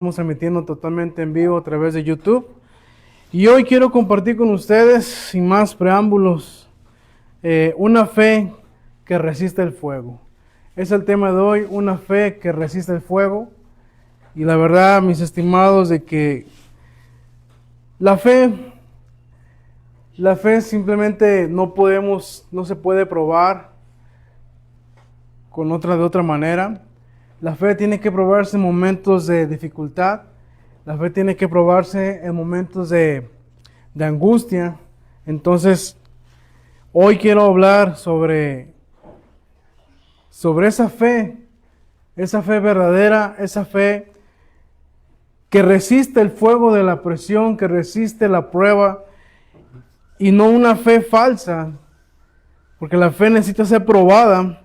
Estamos emitiendo totalmente en vivo a través de YouTube. Y hoy quiero compartir con ustedes, sin más preámbulos, una fe que resiste el fuego. Es el tema de hoy, una fe que resiste el fuego. Y la verdad, mis estimados, de que la fe simplemente no se puede probar de otra manera. La fe tiene que probarse en momentos de dificultad. La fe tiene que probarse en momentos de angustia. Entonces, hoy quiero hablar sobre esa fe verdadera, esa fe que resiste el fuego de la presión, que resiste la prueba, y no una fe falsa, porque la fe necesita ser probada.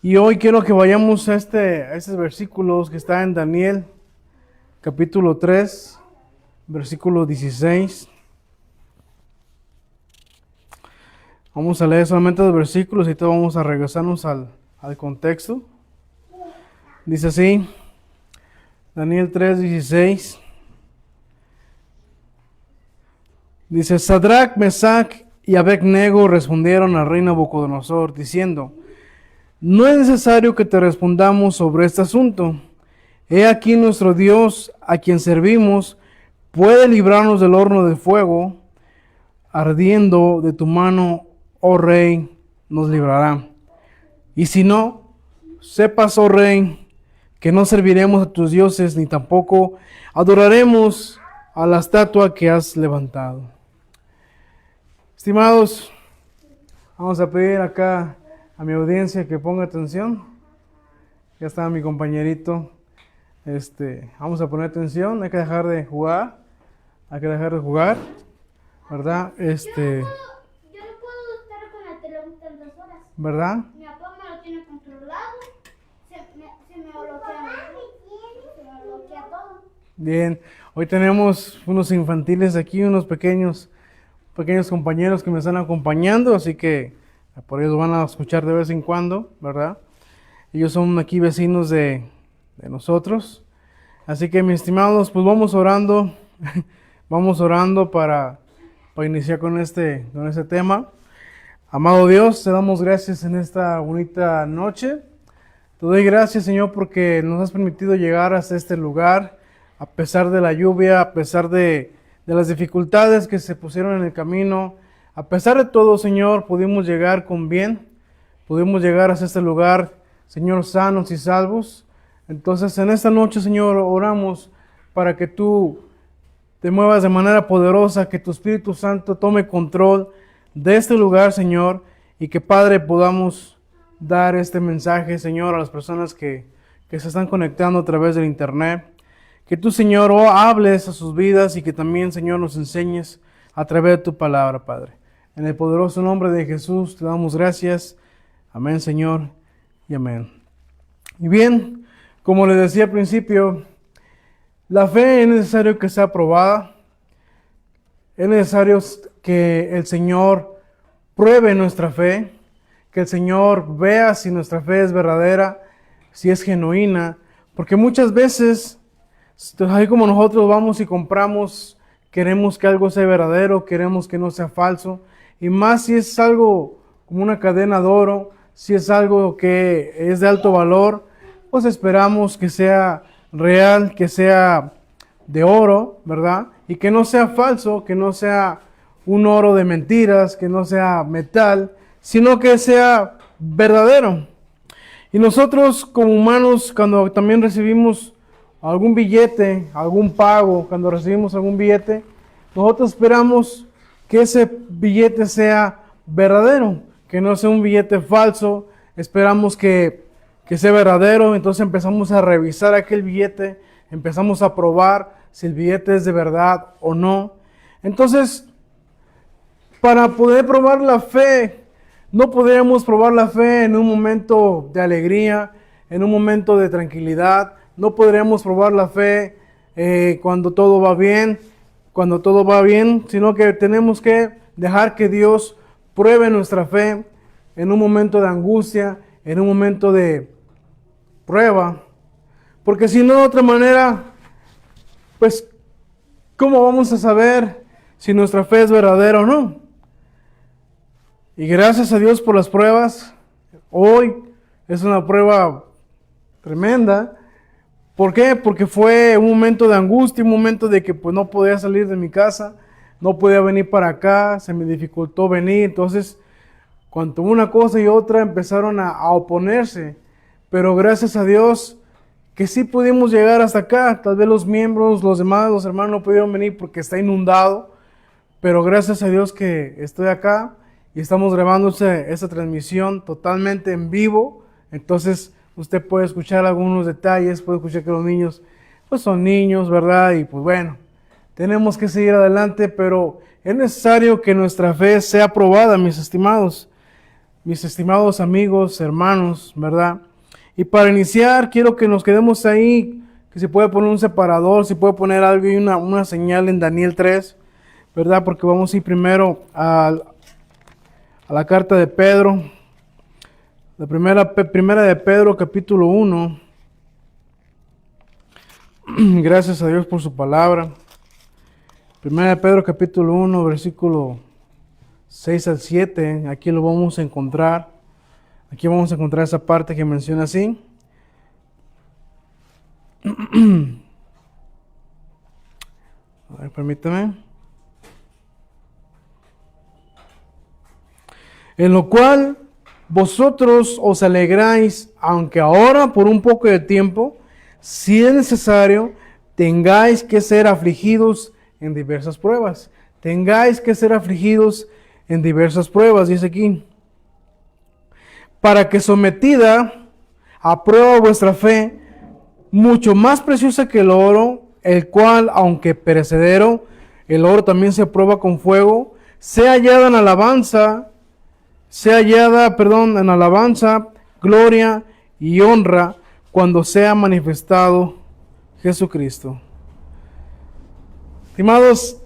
Y hoy quiero que vayamos a estos versículos que está en Daniel, capítulo 3, versículo 16. Vamos a leer solamente los versículos y todos vamos a regresarnos al contexto. Dice así, Daniel 3, 16. Dice, Sadrach, Mesach y Abed-nego respondieron al rey Nabucodonosor, diciendo, no es necesario que te respondamos sobre este asunto. He aquí nuestro Dios, a quien servimos, puede librarnos del horno de fuego, ardiendo de tu mano, oh rey, nos librará. Y si no, sepas, oh rey, que no serviremos a tus dioses, ni tampoco adoraremos a la estatua que has levantado. Estimados, vamos a pedir acá a mi audiencia que ponga atención. Ya está mi compañerito. Vamos a poner atención, hay que dejar de jugar. ¿Verdad? Yo no puedo estar con la tele tantas horas. ¿Verdad? Mi papá me lo tiene controlado. Se me bloquea todo. Bien, hoy tenemos unos infantiles aquí, unos pequeños compañeros que me están acompañando, así que por ellos van a escuchar de vez en cuando, ¿verdad? Ellos son aquí vecinos de nosotros. Así que, mis estimados, pues vamos orando, para iniciar con este tema. Amado Dios, te damos gracias en esta bonita noche. Te doy gracias, Señor, porque nos has permitido llegar hasta este lugar, a pesar de la lluvia, a pesar de las dificultades que se pusieron en el camino. A pesar de todo, Señor, pudimos llegar con bien, pudimos llegar hasta este lugar, Señor, sanos y salvos. Entonces, en esta noche, Señor, oramos para que tú te muevas de manera poderosa, que tu Espíritu Santo tome control de este lugar, Señor, y que, Padre, podamos dar este mensaje, Señor, a las personas que se están conectando a través del internet. Que tú, Señor, hables a sus vidas y que también, Señor, nos enseñes a través de tu palabra, Padre. En el poderoso nombre de Jesús te damos gracias. Amén, Señor, y amén. Y bien, como les decía al principio, la fe es necesario que sea probada. Es necesario que el Señor pruebe nuestra fe, que el Señor vea si nuestra fe es verdadera, si es genuina, porque muchas veces, así como nosotros vamos y compramos, queremos que algo sea verdadero, queremos que no sea falso, y más si es algo como una cadena de oro, si es algo que es de alto valor, pues esperamos que sea real, que sea de oro, ¿verdad? Y que no sea falso, que no sea un oro de mentiras, que no sea metal, sino que sea verdadero. Y nosotros como humanos, cuando también recibimos algún billete, algún pago, cuando recibimos algún billete, nosotros esperamos que ese billete sea verdadero, que no sea un billete falso, esperamos que sea verdadero. Entonces empezamos a revisar aquel billete, empezamos a probar si el billete es de verdad o no. Entonces, para poder probar la fe, no podríamos probar la fe en un momento de alegría, en un momento de tranquilidad. No podríamos probar la fe cuando todo va bien, sino que tenemos que dejar que Dios pruebe nuestra fe en un momento de angustia, en un momento de prueba. Porque si no, de otra manera, pues, ¿cómo vamos a saber si nuestra fe es verdadera o no? Y gracias a Dios por las pruebas. Hoy es una prueba tremenda. ¿Por qué? Porque fue un momento de angustia, un momento de que pues no podía salir de mi casa, no podía venir para acá, se me dificultó venir. Entonces, cuando una cosa y otra empezaron a oponerse, pero gracias a Dios que sí pudimos llegar hasta acá. Tal vez los miembros, los demás, los hermanos no pudieron venir porque está inundado, pero gracias a Dios que estoy acá y estamos grabando esta transmisión totalmente en vivo. Entonces usted puede escuchar algunos detalles, puede escuchar que los niños pues son niños, ¿verdad? Y pues bueno, tenemos que seguir adelante, pero es necesario que nuestra fe sea probada, mis estimados amigos, hermanos, ¿verdad? Y para iniciar, quiero que nos quedemos ahí, que se puede poner un separador, se puede poner algo y una señal en Daniel 3, ¿verdad? Porque vamos a ir primero a la carta de Pedro, la primera de Pedro, capítulo 1. Gracias a Dios por su palabra. Primera de Pedro, capítulo 1, versículo 6 al 7, aquí lo vamos a encontrar. Aquí vamos a encontrar esa parte que menciona así. A ver, permítame. En lo cual vosotros os alegráis, aunque ahora por un poco de tiempo, si es necesario, tengáis que ser afligidos en diversas pruebas. Tengáis que ser afligidos en diversas pruebas, dice aquí. Para que sometida a prueba vuestra fe, mucho más preciosa que el oro, el cual, aunque perecedero, el oro también se prueba con fuego, sea hallada en alabanza, gloria y honra cuando sea manifestado Jesucristo. Estimados,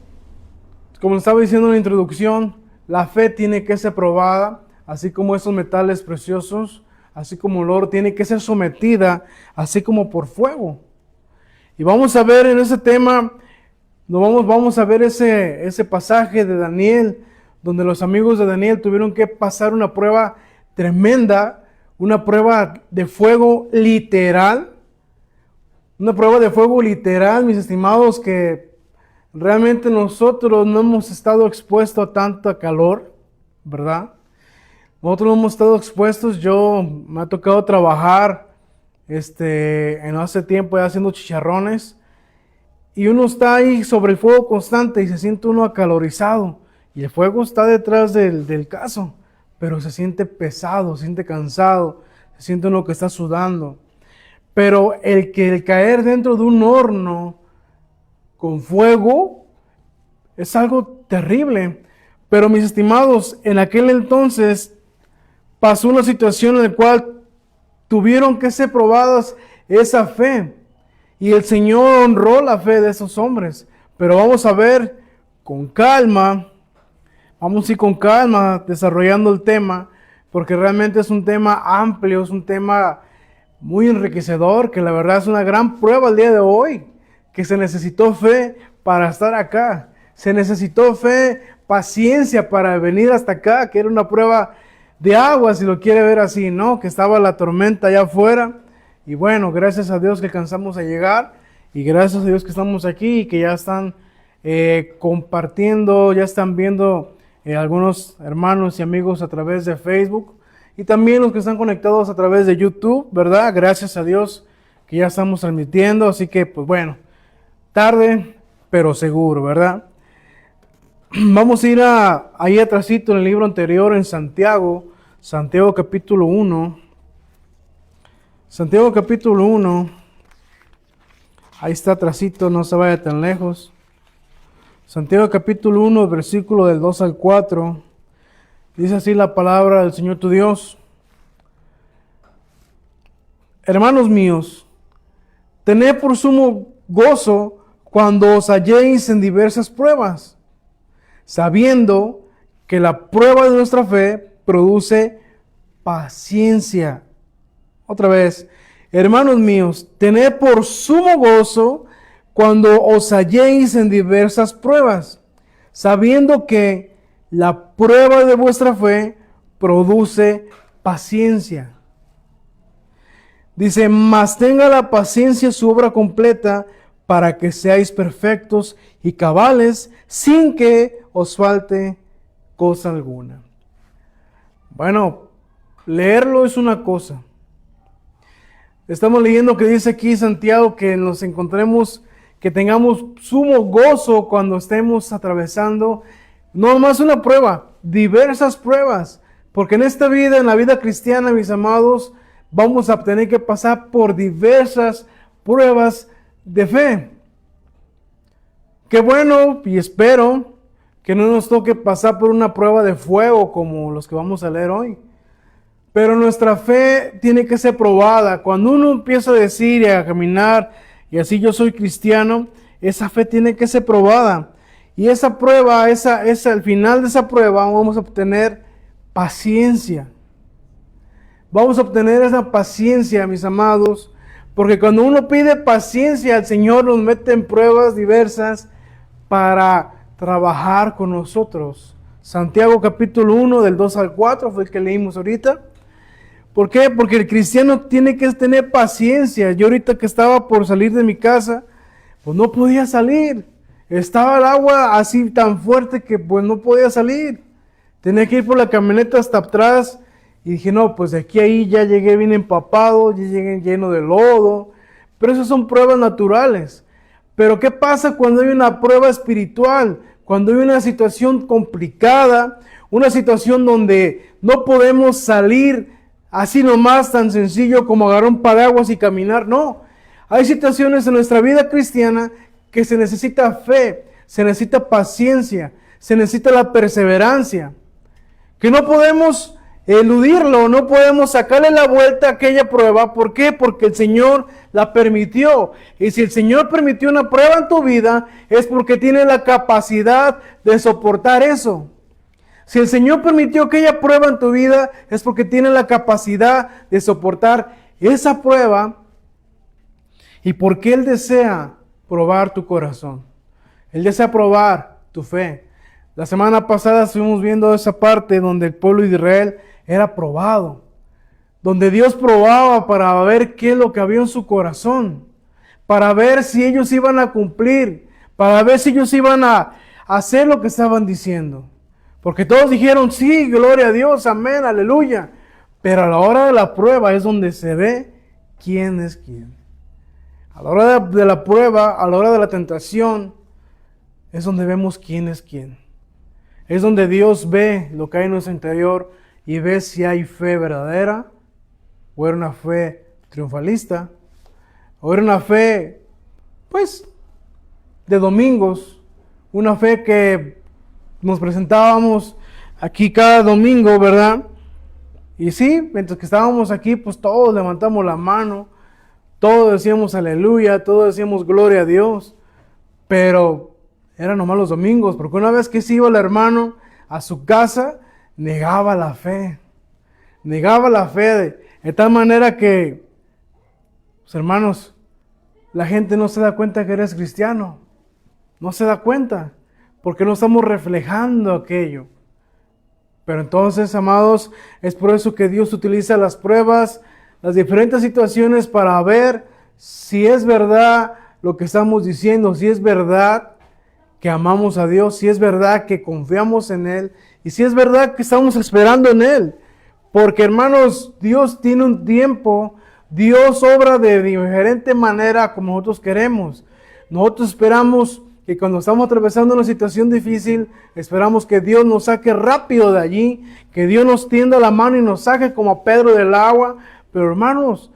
como les estaba diciendo en la introducción, la fe tiene que ser probada, así como esos metales preciosos, así como el oro, tiene que ser sometida, así como por fuego. Y vamos a ver en ese tema, vamos a ver ese pasaje de Daniel, donde los amigos de Daniel tuvieron que pasar una prueba tremenda, una prueba de fuego literal, mis estimados, que realmente nosotros no hemos estado expuestos a tanta calor, ¿verdad? Nosotros no hemos estado expuestos. Me ha tocado trabajar en hace tiempo ya haciendo chicharrones, y uno está ahí sobre el fuego constante y se siente uno acalorizado, y el fuego está detrás del caso, pero se siente pesado, se siente cansado, se siente uno que está sudando. Pero el caer dentro de un horno con fuego es algo terrible. Pero mis estimados, en aquel entonces pasó una situación en la cual tuvieron que ser probadas esa fe, y el Señor honró la fe de esos hombres. Pero vamos a ver con calma, vamos a ir con calma desarrollando el tema, porque realmente es un tema amplio, es un tema muy enriquecedor, que la verdad es una gran prueba el día de hoy, que se necesitó fe para estar acá, se necesitó fe, paciencia para venir hasta acá, que era una prueba de agua, si lo quiere ver así, ¿no? Que estaba la tormenta allá afuera, y bueno, gracias a Dios que alcanzamos a llegar, y gracias a Dios que estamos aquí y que ya están compartiendo, ya están viendo algunos hermanos y amigos a través de Facebook, y también los que están conectados a través de YouTube, ¿verdad? Gracias a Dios que ya estamos transmitiendo, así que pues bueno, tarde pero seguro, ¿verdad? Vamos a ir ahí atrásito en el libro anterior, en Santiago capítulo 1. Santiago capítulo 1. Ahí está atrásito, no se vaya tan lejos. Santiago capítulo 1, versículo del 2 al 4. Dice así la palabra del Señor tu Dios. Hermanos míos, tened por sumo gozo cuando os halléis en diversas pruebas, sabiendo que la prueba de nuestra fe produce paciencia. Otra vez, hermanos míos, tened por sumo gozo cuando os halléis en diversas pruebas, sabiendo que la prueba de vuestra fe produce paciencia. Dice, mas tenga la paciencia su obra completa, para que seáis perfectos y cabales, sin que os falte cosa alguna. Bueno, leerlo es una cosa. Estamos leyendo que dice aquí Santiago que nos encontremos, que tengamos sumo gozo cuando estemos atravesando, no más una prueba, diversas pruebas. Porque en esta vida, en la vida cristiana, mis amados, vamos a tener que pasar por diversas pruebas de fe. Qué bueno y espero que no nos toque pasar por una prueba de fuego como los que vamos a leer hoy. Pero nuestra fe tiene que ser probada. Cuando uno empieza a decir y a caminar, y así yo soy cristiano, esa fe tiene que ser probada. Y esa prueba, al final de esa prueba, vamos a obtener paciencia. Vamos a obtener esa paciencia, mis amados, porque cuando uno pide paciencia, el Señor nos mete en pruebas diversas para trabajar con nosotros. Santiago capítulo 1 del 2 al 4 fue el que leímos ahorita. ¿Por qué? Porque el cristiano tiene que tener paciencia. Yo ahorita que estaba por salir de mi casa, pues no podía salir. Estaba el agua así tan fuerte que pues no podía salir. Tenía que ir por la camioneta hasta atrás. Y dije, no, pues de aquí a ahí ya llegué bien empapado, ya llegué lleno de lodo. Pero esas son pruebas naturales. Pero ¿qué pasa cuando hay una prueba espiritual? Cuando hay una situación complicada, una situación donde no podemos salir así nomás tan sencillo como agarrar un paraguas y caminar. No, hay situaciones en nuestra vida cristiana que se necesita fe, se necesita paciencia, se necesita la perseverancia. Que no podemos eludirlo, no podemos sacarle la vuelta a aquella prueba. ¿Por qué? Porque el Señor la permitió. Y si el Señor permitió una prueba en tu vida, es porque tiene la capacidad de soportar eso. Si el Señor permitió aquella prueba en tu vida, es porque tiene la capacidad de soportar esa prueba. Y porque Él desea probar tu corazón. Él desea probar tu fe. La semana pasada estuvimos viendo esa parte donde el pueblo de Israel era probado, donde Dios probaba para ver qué es lo que había en su corazón, para ver si ellos iban a cumplir, para ver si ellos iban a hacer lo que estaban diciendo. Porque todos dijeron, sí, gloria a Dios, amén, aleluya. Pero a la hora de la prueba es donde se ve quién es quién. A la hora de la prueba, a la hora de la tentación, es donde vemos quién es quién. Es donde Dios ve lo que hay en nuestro interior y ve si hay fe verdadera, o era una fe triunfalista, o era una fe, pues, de domingos, una fe que nos presentábamos aquí cada domingo, ¿verdad? Y sí, mientras que estábamos aquí, pues todos levantamos la mano, todos decíamos aleluya, todos decíamos gloria a Dios, pero eran nomás los domingos, porque una vez que se iba el hermano a su casa, negaba la fe de tal manera que, pues, hermanos, la gente no se da cuenta que eres cristiano, no se da cuenta, porque no estamos reflejando aquello. Pero entonces, amados, es por eso que Dios utiliza las pruebas, las diferentes situaciones para ver si es verdad lo que estamos diciendo, si es verdad que amamos a Dios, si es verdad que confiamos en Él y si es verdad que estamos esperando en Él. Porque, hermanos, Dios tiene un tiempo, Dios obra de diferente manera como nosotros queremos. Nosotros esperamos que cuando estamos atravesando una situación difícil, esperamos que Dios nos saque rápido de allí, que Dios nos tienda la mano y nos saque como a Pedro del agua. Pero, hermanos,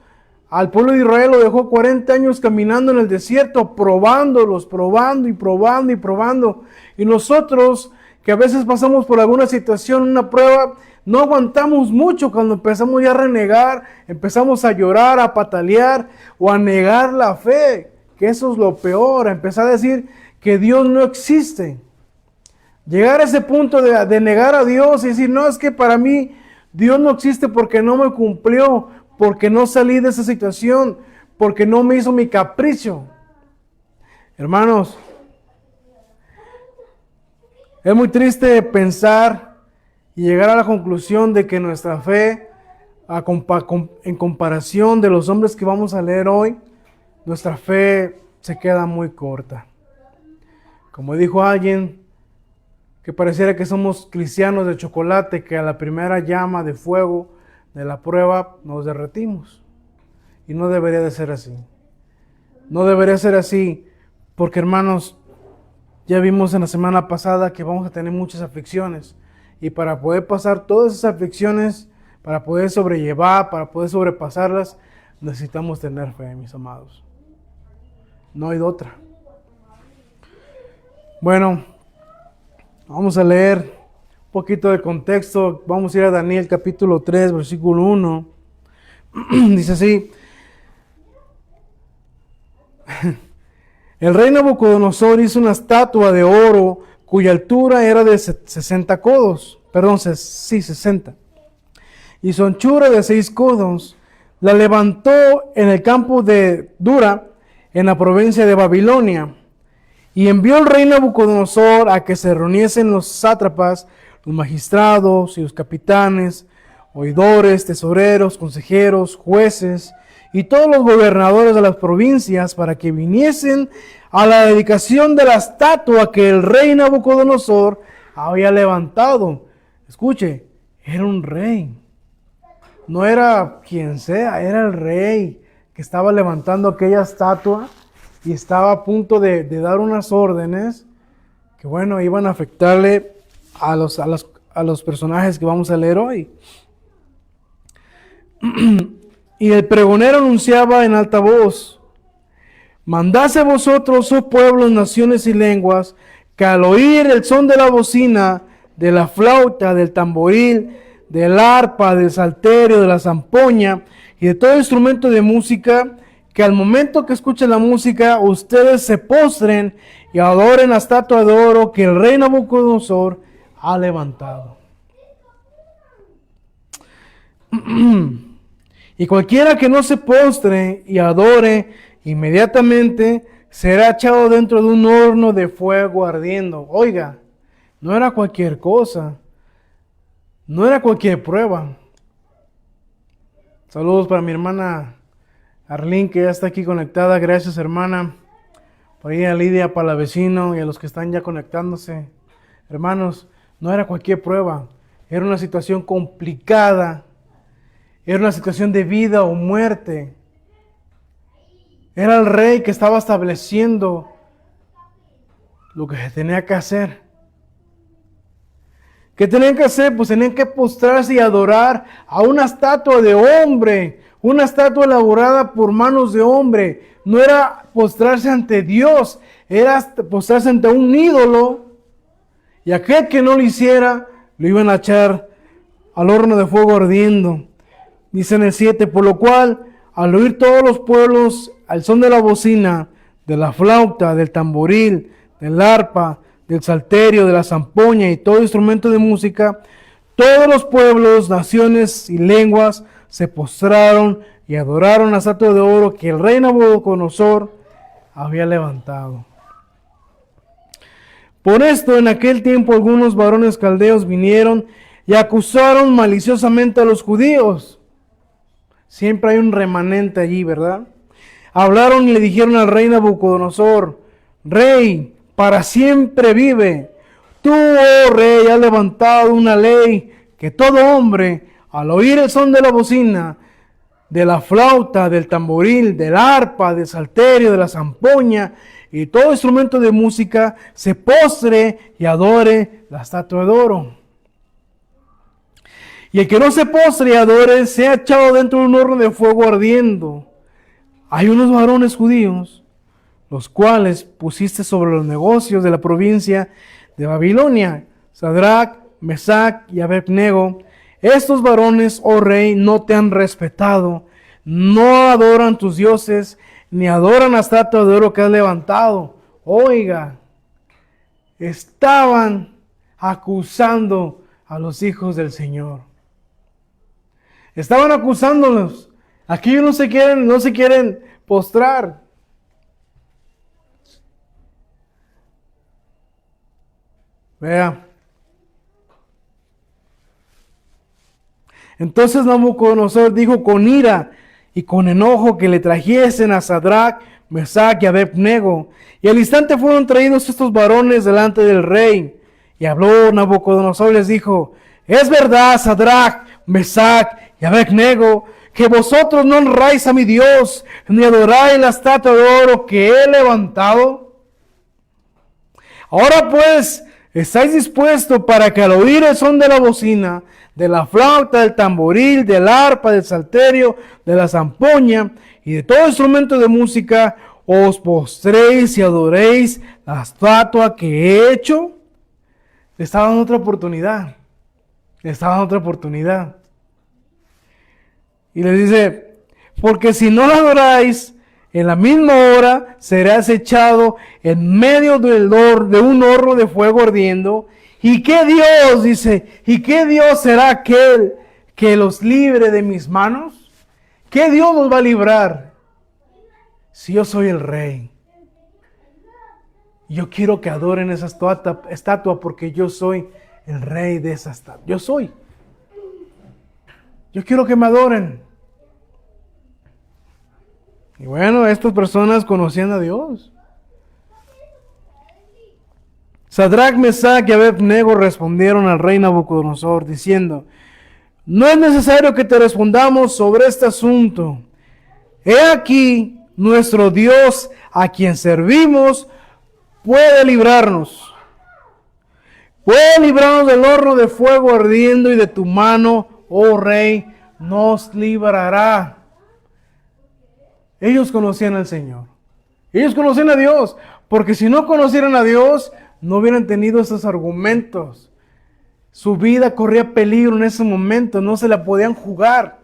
al pueblo de Israel lo dejó 40 años caminando en el desierto, probándolos, probando y probando y probando. Y nosotros, que a veces pasamos por alguna situación, una prueba, no aguantamos mucho cuando empezamos ya a renegar, empezamos a llorar, a patalear o a negar la fe, que eso es lo peor, a empezar a decir que Dios no existe. Llegar a ese punto de negar a Dios y decir, no, es que para mí Dios no existe porque no me cumplió, porque no salí de esa situación, porque no me hizo mi capricho. Hermanos, es muy triste pensar y llegar a la conclusión de que nuestra fe, en comparación de los hombres que vamos a leer hoy, nuestra fe se queda muy corta. Como dijo alguien, que pareciera que somos cristianos de chocolate, que a la primera llama de fuego de la prueba nos derretimos. Y no debería de ser así. No debería ser así, porque hermanos, ya vimos en la semana pasada que vamos a tener muchas aflicciones. Y para poder pasar todas esas aflicciones, para poder sobrellevar, para poder sobrepasarlas, necesitamos tener fe, mis amados. No hay de otra. Bueno, vamos a leer un poquito de contexto. Vamos a ir a Daniel capítulo 3, versículo 1. Dice así: el rey Nabucodonosor hizo una estatua de oro cuya altura era de 60 codos. Perdón, 60. Y su anchura de 6 codos. La levantó en el campo de Dura, en la provincia de Babilonia. Y envió el rey Nabucodonosor a que se reuniesen los sátrapas, los magistrados y los capitanes, oidores, tesoreros, consejeros, jueces y todos los gobernadores de las provincias para que viniesen a la dedicación de la estatua que el rey Nabucodonosor había levantado. Escuche, era un rey. No era quien sea, era el rey que estaba levantando aquella estatua y estaba a punto de dar unas órdenes que, bueno, iban a afectarle a los personajes que vamos a leer hoy. Y el pregonero anunciaba en alta voz: mandase vosotros, oh pueblos, naciones y lenguas, que al oír el son de la bocina, de la flauta, del tamboril, del arpa, del salterio, de la zampoña y de todo instrumento de música, que al momento que escuchen la música, ustedes se postren y adoren la estatua de oro que el rey Nabucodonosor ha levantado. Y cualquiera que no se postre y adore, inmediatamente será echado dentro de un horno de fuego ardiendo. Oiga, no era cualquier cosa, no era cualquier prueba. Saludos para mi hermana Arlene, que ya está aquí conectada. Gracias, hermana. Por ahí a Lidia Palavecino y a los que están ya conectándose. Hermanos, no era cualquier prueba, era una situación complicada. Era una situación de vida o muerte. Era el rey que estaba estableciendo lo que se tenía que hacer. ¿Qué tenían que hacer? Pues tenían que postrarse y adorar a una estatua de hombre, una estatua elaborada por manos de hombre. No era postrarse ante Dios, era postrarse ante un ídolo. Y aquel que no lo hiciera, lo iban a echar al horno de fuego ardiendo. Dice en el 7, por lo cual, al oír todos los pueblos al son de la bocina, de la flauta, del tamboril, del arpa, del salterio, de la zampoña y todo instrumento de música, todos los pueblos, naciones y lenguas se postraron y adoraron la estatua de oro que el rey Nabucodonosor había levantado. Por esto, en aquel tiempo, algunos varones caldeos vinieron y acusaron maliciosamente a los judíos. Siempre hay un remanente allí, ¿verdad? Hablaron y le dijeron al rey Nabucodonosor: Rey, para siempre vive. Tú, oh rey, has levantado una ley que todo hombre, al oír el son de la bocina, de la flauta, del tamboril, del arpa, del salterio, de la zampoña y todo instrumento de música, se postre y adore la estatua de oro. Y el que no se postre y adore, sea echado dentro de un horno de fuego ardiendo. Hay unos varones judíos, los cuales pusiste sobre los negocios de la provincia de Babilonia, Sadrach, Mesach y Abednego. Estos varones, oh rey, no te han respetado, no adoran tus dioses, ni adoran la estatua de oro que has levantado. Oiga, estaban acusando a los hijos del Señor. Estaban acusándolos. Aquí no se quieren postrar. Vea. Entonces Nabucodonosor dijo con ira y con enojo que le trajesen a Sadrach, Mesach y Abed-nego. Y al instante fueron traídos estos varones delante del rey. Y habló Nabucodonosor y les dijo: es verdad, Sadrach, Mesach y Abed-nego, que vosotros no honráis a mi Dios, ni adoráis la estatua de oro que he levantado. Ahora pues, ¿estáis dispuestos para que al oír el son de la bocina, de la flauta, del tamboril, del arpa, del salterio, de la zampoña y de todo instrumento de música, os postréis y adoréis la estatua que he hecho? Le estaba dando otra oportunidad. Le estaba dando otra oportunidad. Y les dice: porque si no la adoráis, en la misma hora serás echado en medio de un horno de fuego ardiendo. ¿Y qué Dios, dice, y qué Dios será aquel que los libre de mis manos? ¿Qué Dios los va a librar si yo soy el rey? Yo quiero que adoren esa estatua porque yo soy el rey de esa estatua. Yo soy. Yo quiero que me adoren. Y bueno, estas personas conocían a Dios. Sadrach, Mesach y Abed-nego respondieron al rey Nabucodonosor diciendo: no es necesario que te respondamos sobre este asunto. He aquí, nuestro Dios, a quien servimos, puede librarnos. Puede librarnos del horno de fuego ardiendo, y de tu mano, oh rey, nos librará. Ellos conocían al Señor. Ellos conocían a Dios. Porque si no conocieran a Dios, no hubieran tenido esos argumentos. Su vida corría peligro en ese momento. No se la podían jugar.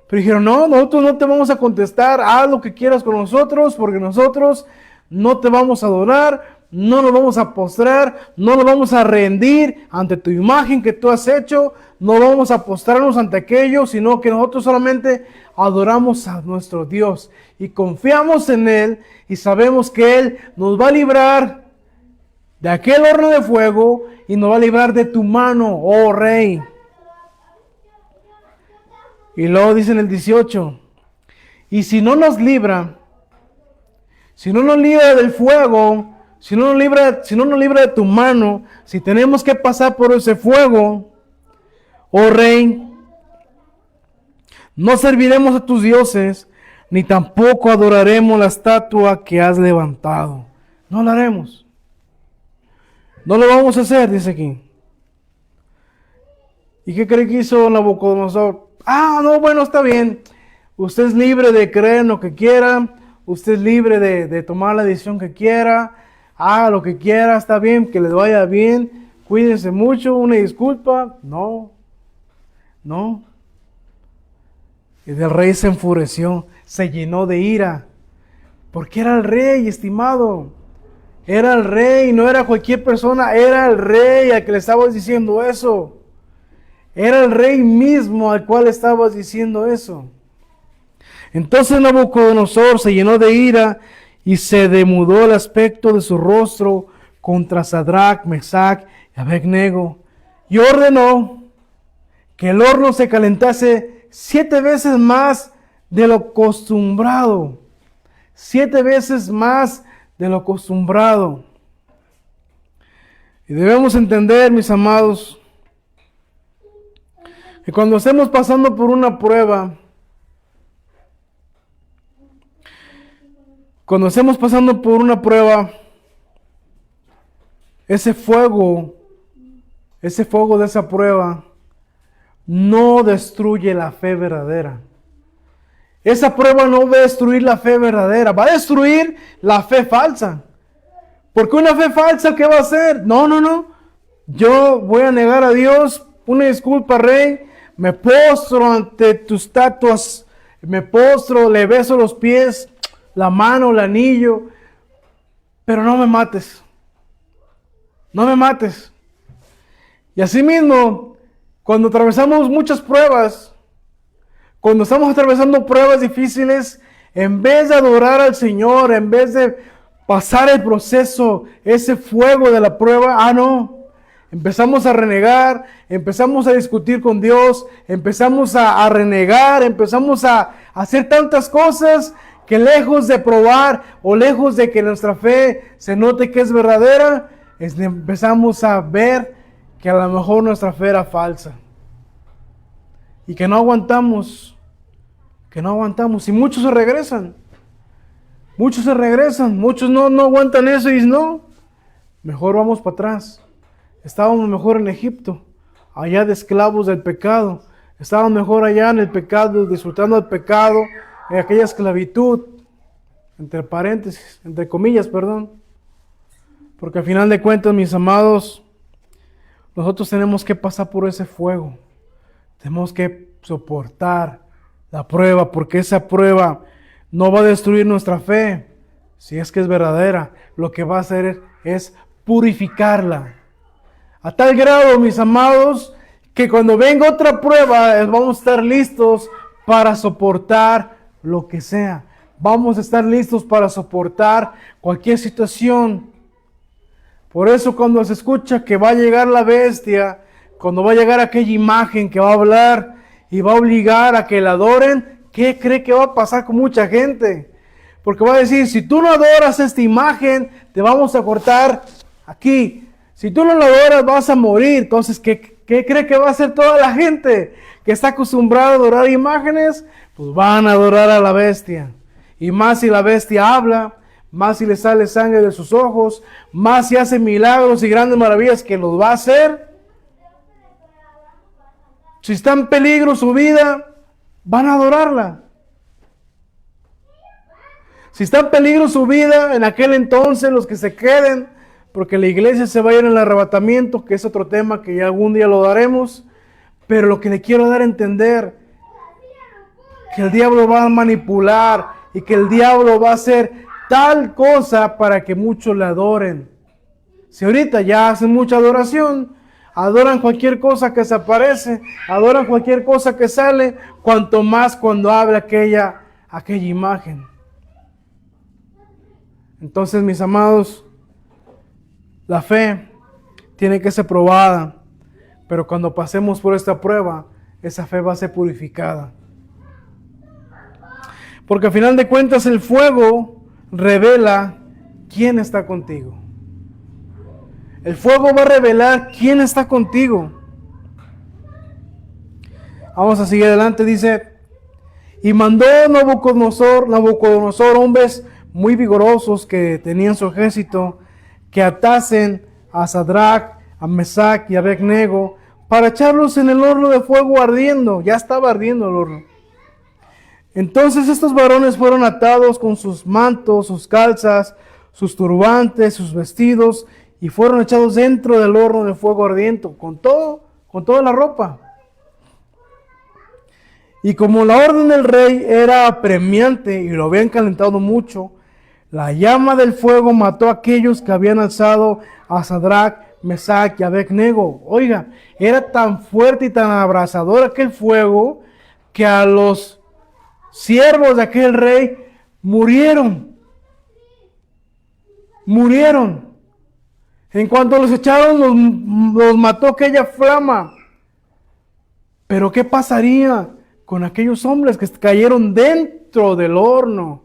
Pero dijeron: no, nosotros no te vamos a contestar. Haz lo que quieras con nosotros, porque nosotros no te vamos a adorar, no nos vamos a postrar, no nos vamos a rendir ante tu imagen que tú has hecho, no vamos a postrarnos ante aquello, sino que nosotros solamente adoramos a nuestro Dios y confiamos en Él y sabemos que Él nos va a librar de aquel horno de fuego y nos va a librar de tu mano, oh rey. Y luego dice en el 18: y si no nos libra, si no nos libra del fuego, si no nos libra de tu mano, si tenemos que pasar por ese fuego, oh rey, no serviremos a tus dioses, ni tampoco adoraremos la estatua que has levantado. No lo haremos. No lo vamos a hacer, dice aquí. ¿Y qué cree que hizo Nabucodonosor? No, bueno, está bien. Usted es libre de creer en lo que quiera. Usted es libre de tomar la decisión que quiera. Haga lo que quiera, está bien, que les vaya bien. Cuídense mucho, una disculpa. No. Y el rey se enfureció, se llenó de ira. Porque era el rey, estimado. Era el rey, no era cualquier persona, era el rey al que le estabas diciendo eso. Era el rey mismo al cual estabas diciendo eso. Entonces Nabucodonosor se llenó de ira y se demudó el aspecto de su rostro contra Sadrach, Mesach y Abed-nego, y ordenó que el horno se calentase 7 veces más de lo acostumbrado. 7 veces más de lo acostumbrado. Y debemos entender, mis amados, que cuando estemos pasando por una prueba, ese fuego de esa prueba no destruye la fe verdadera. Esa prueba no va a destruir la fe verdadera, va a destruir la fe falsa. Porque una fe falsa, ¿qué va a hacer? No. Yo voy a negar a Dios, una disculpa, rey, me postro ante tus estatuas, me postro, le beso los pies, la mano, el anillo, pero no me mates. No me mates. Y así mismo, cuando atravesamos muchas pruebas, cuando estamos atravesando pruebas difíciles, en vez de adorar al Señor, en vez de pasar el proceso, ese fuego de la prueba, no. Empezamos a renegar, empezamos a discutir con Dios, empezamos a renegar, empezamos a hacer tantas cosas que lejos de probar o lejos de que nuestra fe se note que es verdadera, empezamos a ver que a lo mejor nuestra fe era falsa. Y que no aguantamos, y muchos se regresan. Muchos no aguantan eso y dicen, no, mejor vamos para atrás. Estábamos mejor en Egipto, allá de esclavos del pecado. Estábamos mejor allá en el pecado, disfrutando del pecado, en aquella esclavitud, entre paréntesis, entre comillas, perdón. Porque al final de cuentas, mis amados, nosotros tenemos que pasar por ese fuego. Tenemos que soportar la prueba, porque esa prueba no va a destruir nuestra fe, si es que es verdadera. Lo que va a hacer es purificarla. A tal grado, mis amados, que cuando venga otra prueba, vamos a estar listos para soportar lo que sea. Vamos a estar listos para soportar cualquier situación. Por eso cuando se escucha que va a llegar la bestia, cuando va a llegar aquella imagen que va a hablar y va a obligar a que la adoren, ¿qué cree que va a pasar con mucha gente? Porque va a decir, si tú no adoras esta imagen, te vamos a cortar aquí. Si tú no la adoras, vas a morir. Entonces, ¿qué cree que va a hacer toda la gente que está acostumbrada a adorar imágenes? Pues van a adorar a la bestia. Y más si la bestia habla, más si le sale sangre de sus ojos, más si hace milagros y grandes maravillas, que los va a hacer. Si está en peligro su vida, van a adorarla. Si está en peligro su vida, en aquel entonces los que se queden, porque la iglesia se va a ir en el arrebatamiento, que es otro tema que ya algún día lo daremos, pero lo que le quiero dar a entender, que el diablo va a manipular y que el diablo va a hacer tal cosa para que muchos le adoren. Si ahorita ya hacen mucha adoración, adoran cualquier cosa que se aparece, adoran cualquier cosa que sale, cuanto más cuando habla aquella imagen. Entonces, mis amados, la fe tiene que ser probada, pero cuando pasemos por esta prueba, esa fe va a ser purificada. Porque al final de cuentas el fuego revela quién está contigo. El fuego va a revelar quién está contigo. Vamos a seguir adelante, dice, y mandó Nabucodonosor hombres muy vigorosos que tenían su ejército, que atasen a Sadrach, a Mesach y a Abednego, para echarlos en el horno de fuego ardiendo. Ya estaba ardiendo el horno. Entonces estos varones fueron atados con sus mantos, sus calzas, sus turbantes, sus vestidos, y fueron echados dentro del horno de fuego ardiente, con toda la ropa. Y como la orden del rey era apremiante y lo habían calentado mucho, la llama del fuego mató a aquellos que habían alzado a Sadrach, Mesach y Abednego. Oiga, era tan fuerte y tan abrasador aquel fuego que a los siervos de aquel rey murieron. En cuanto los echaron, los mató aquella flama. Pero ¿qué pasaría con aquellos hombres que cayeron dentro del horno?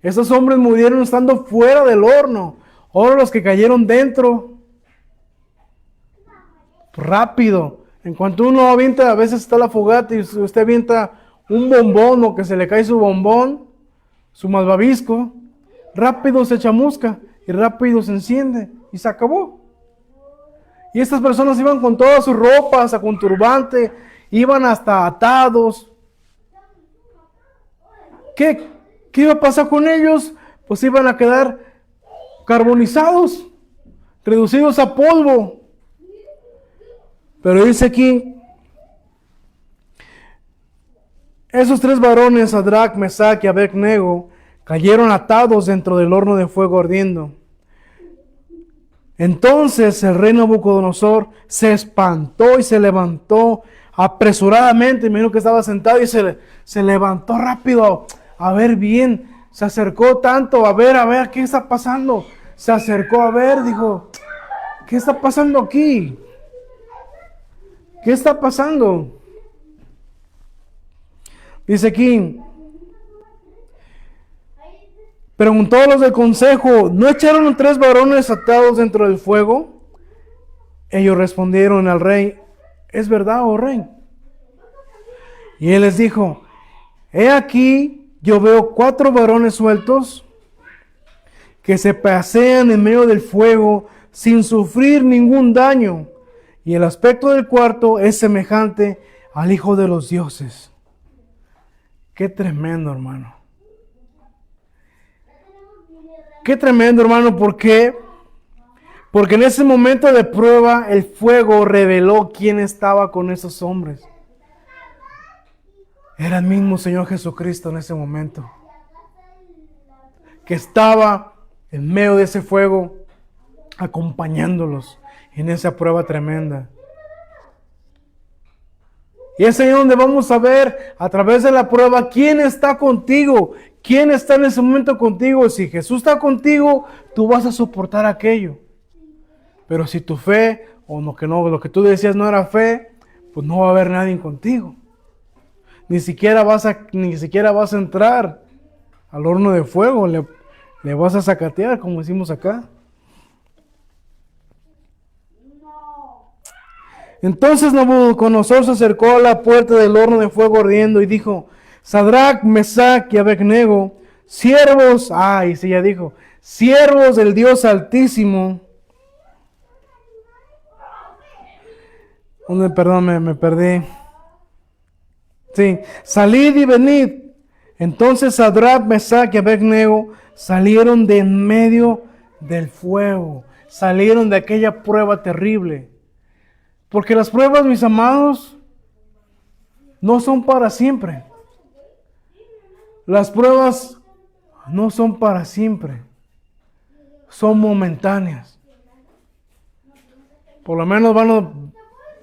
Esos hombres murieron estando fuera del horno. Ahora los que cayeron dentro, rápido. En cuanto uno avienta, a veces está la fogata y usted avienta un bombón o que se le cae su bombón, su malvavisco, rápido se chamusca y rápido se enciende y se acabó. Y estas personas iban con todas sus ropas, con turbante, iban hasta atados. ¿Qué iba a pasar con ellos? Pues iban a quedar carbonizados, reducidos a polvo. Pero dice aquí, esos tres varones, Sadrach, Mesach y Abednego, cayeron atados dentro del horno de fuego ardiendo. Entonces el rey Nabucodonosor se espantó y se levantó apresuradamente. Me imagino que estaba sentado y se levantó rápido a ver bien Se acercó tanto a ver, ¿qué está pasando? Se acercó a ver, dijo, ¿qué está pasando aquí? ¿Qué está pasando? Dice aquí, preguntó a los del consejo, ¿no echaron 3 varones atados dentro del fuego? Ellos respondieron al rey, ¿es verdad, oh rey? Y él les dijo, he aquí, yo veo 4 varones sueltos que se pasean en medio del fuego sin sufrir ningún daño, y el aspecto del cuarto es semejante al Hijo de los dioses. Qué tremendo, hermano. Qué tremendo, hermano. ¿Por qué? Porque en ese momento de prueba, el fuego reveló quién estaba con esos hombres. Era el mismo Señor Jesucristo en ese momento, que estaba en medio de ese fuego, acompañándolos en esa prueba tremenda. Y es ahí donde vamos a ver, a través de la prueba, quién está contigo, quién está en ese momento contigo. Si Jesús está contigo, tú vas a soportar aquello. Pero si tu fe, o lo que tú decías no era fe, pues no va a haber nadie contigo. Ni siquiera vas a entrar al horno de fuego, le vas a sacatear, como decimos acá. Entonces Nabucodonosor se acercó a la puerta del horno de fuego ardiendo y dijo, Sadrach, Mesach y Abednego, siervos del Dios Altísimo. Perdón, me perdí. Sí, salid y venid. Entonces Sadrach, Mesach y Abednego salieron de en medio del fuego, salieron de aquella prueba terrible. Porque las pruebas, mis amados, no son para siempre. Las pruebas no son para siempre. Son momentáneas. Por lo menos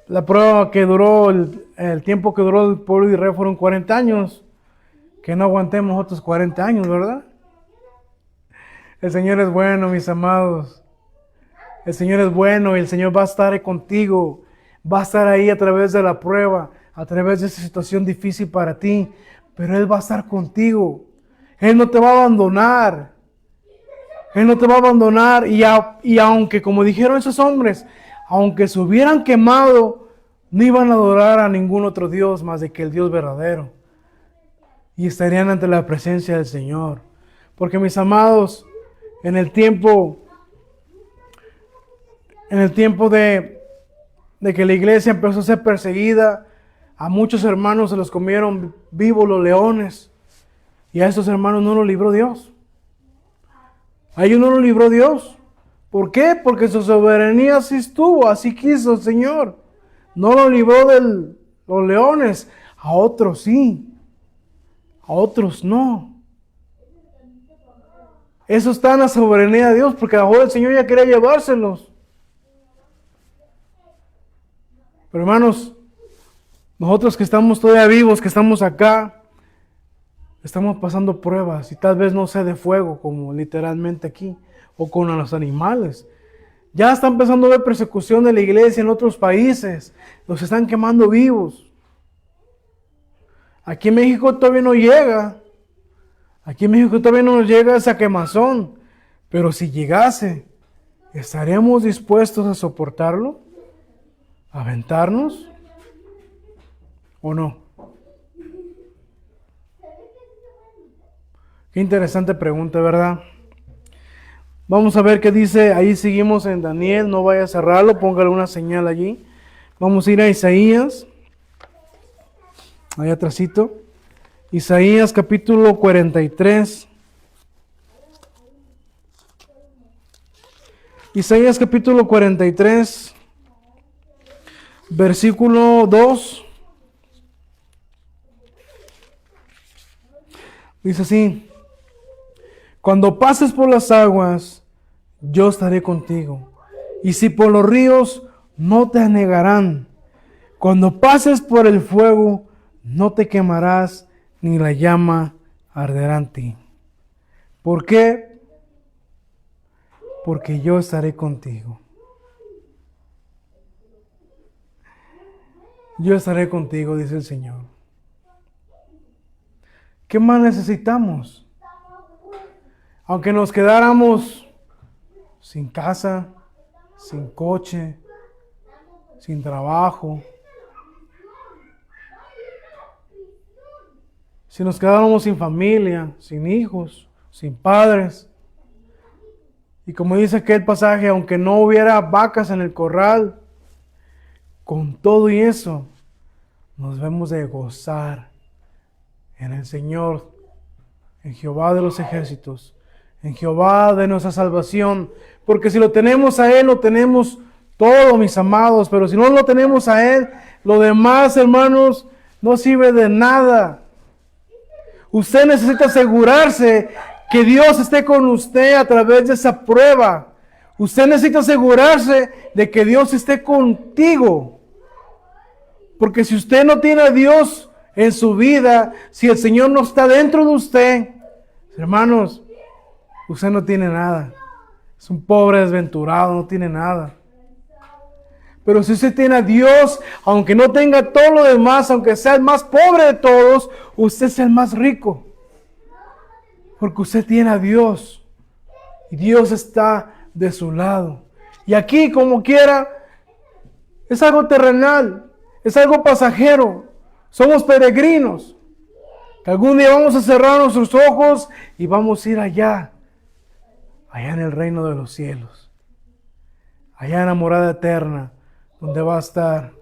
la prueba que duró, el tiempo que duró el pueblo de Israel fueron 40 años. Que no aguantemos otros 40 años, ¿verdad? El Señor es bueno, mis amados. El Señor es bueno y el Señor va a estar ahí contigo. Va a estar ahí a través de la prueba, a través de esa situación difícil para ti. Pero Él va a estar contigo. Él no te va a abandonar. Él no te va a abandonar. Y aunque, como dijeron esos hombres, aunque se hubieran quemado, no iban a adorar a ningún otro Dios más de que el Dios verdadero. Y estarían ante la presencia del Señor. Porque, mis amados, en el tiempo de que la iglesia empezó a ser perseguida, a muchos hermanos se los comieron vivos los leones, y a esos hermanos no los libró Dios. A ellos no los libró Dios. ¿Por qué? Porque su soberanía así estuvo, así quiso el Señor. No lo libró de los leones, a otros sí, a otros no. Eso está en la soberanía de Dios, porque a lo mejor el Señor ya quería llevárselos. Pero hermanos, nosotros que estamos todavía vivos, que estamos acá, estamos pasando pruebas y tal vez no sea de fuego como literalmente aquí o con los animales. Ya está empezando a haber persecución de la iglesia en otros países, los están quemando vivos. Aquí en México todavía no llega, nos llega esa quemazón, pero si llegase, ¿estaremos dispuestos a soportarlo? ¿Aventarnos? ¿O no? Qué interesante pregunta, ¿verdad? Vamos a ver qué dice. Ahí seguimos en Daniel. No vaya a cerrarlo. Póngale una señal allí. Vamos a ir a Isaías. Ahí atrásito. Isaías capítulo 43. Isaías capítulo 43. Versículo 2. Dice así: cuando pases por las aguas, yo estaré contigo. Y si por los ríos, no te anegarán. Cuando pases por el fuego, no te quemarás, ni la llama arderá en ti. ¿Por qué? Porque yo estaré contigo. Yo estaré contigo, dice el Señor. ¿Qué más necesitamos? Aunque nos quedáramos sin casa, sin coche, sin trabajo, si nos quedáramos sin familia, sin hijos, sin padres, y como dice aquel pasaje, aunque no hubiera vacas en el corral, con todo y eso, nos debemos de gozar en el Señor, en Jehová de los ejércitos, en Jehová de nuestra salvación, porque si lo tenemos a Él, lo tenemos todo, mis amados, pero si no lo tenemos a Él, lo demás, hermanos, no sirve de nada. Usted necesita asegurarse que Dios esté con usted a través de esa prueba. Usted necesita asegurarse de que Dios esté contigo. Porque si usted no tiene a Dios en su vida, si el Señor no está dentro de usted, hermanos, usted no tiene nada. Es un pobre desventurado, no tiene nada. Pero si usted tiene a Dios, aunque no tenga todo lo demás, aunque sea el más pobre de todos, usted es el más rico. Porque usted tiene a Dios. Y Dios está de su lado. Y aquí, como quiera, es algo terrenal. Es algo pasajero. Somos peregrinos. Que algún día vamos a cerrar nuestros ojos y vamos a ir allá. Allá en el reino de los cielos. Allá en la morada eterna. Donde va a estar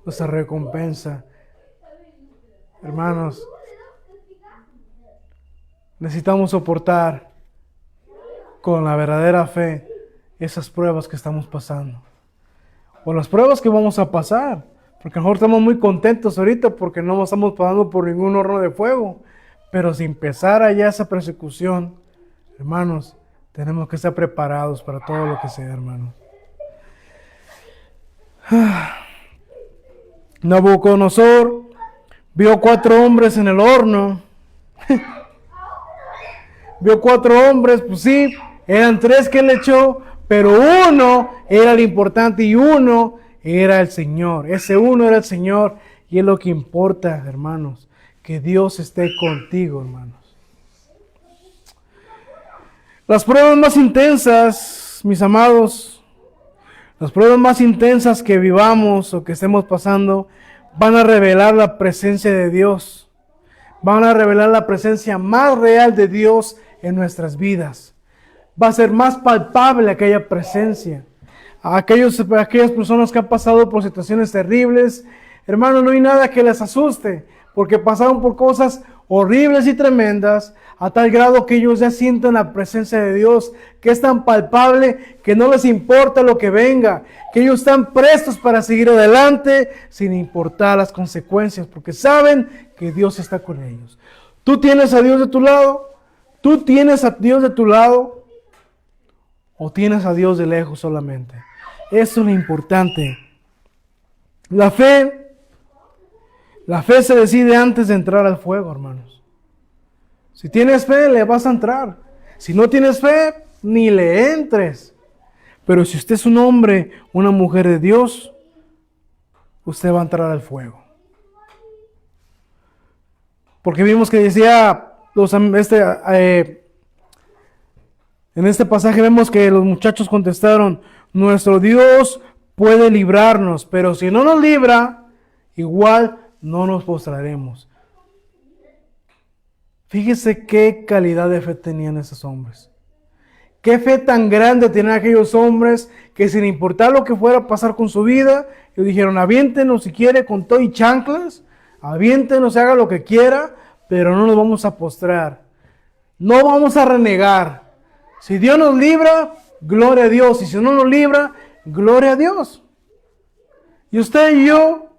nuestra recompensa. Hermanos, necesitamos soportar con la verdadera fe esas pruebas que estamos pasando. O las pruebas que vamos a pasar. Porque a lo mejor estamos muy contentos ahorita porque no estamos pasando por ningún horno de fuego. Pero si empezara ya esa persecución, hermanos, tenemos que estar preparados para todo lo que sea, hermanos. Nabucodonosor vio 4 hombres en el horno. Vio 4 hombres, pues sí, eran 3 que él echó, pero uno era el importante y uno era el Señor. Ese uno era el Señor y es lo que importa, hermanos, que Dios esté contigo, hermanos. Las pruebas más intensas, mis amados, las pruebas más intensas que vivamos o que estemos pasando van a revelar la presencia de Dios. Van a revelar la presencia más real de Dios en nuestras vidas. Va a ser más palpable aquella presencia. Aquellas personas que han pasado por situaciones terribles, hermano, no hay nada que les asuste, porque pasaron por cosas horribles y tremendas, a tal grado que ellos ya sienten la presencia de Dios, que es tan palpable que no les importa lo que venga, que ellos están prestos para seguir adelante sin importar las consecuencias, porque saben que Dios está con ellos. ¿Tú tienes a Dios de tu lado? ¿Tú tienes a Dios de tu lado? ¿O tienes a Dios de lejos solamente? Eso es lo importante. La fe se decide antes de entrar al fuego, hermanos. Si tienes fe, le vas a entrar. Si no tienes fe, ni le entres. Pero si usted es un hombre, una mujer de Dios, usted va a entrar al fuego. Porque vimos que decía, en este pasaje vemos que los muchachos contestaron, nuestro Dios puede librarnos, pero si no nos libra, igual no nos postraremos. Fíjese qué calidad de fe tenían esos hombres. Qué fe tan grande tenían aquellos hombres que sin importar lo que fuera a pasar con su vida, ellos dijeron, aviéntenos si quiere con todo y chanclas, aviéntenos, haga lo que quiera, pero no nos vamos a postrar. No vamos a renegar. Si Dios nos libra, gloria a Dios. Y si no nos libra, gloria a Dios. Y usted y yo,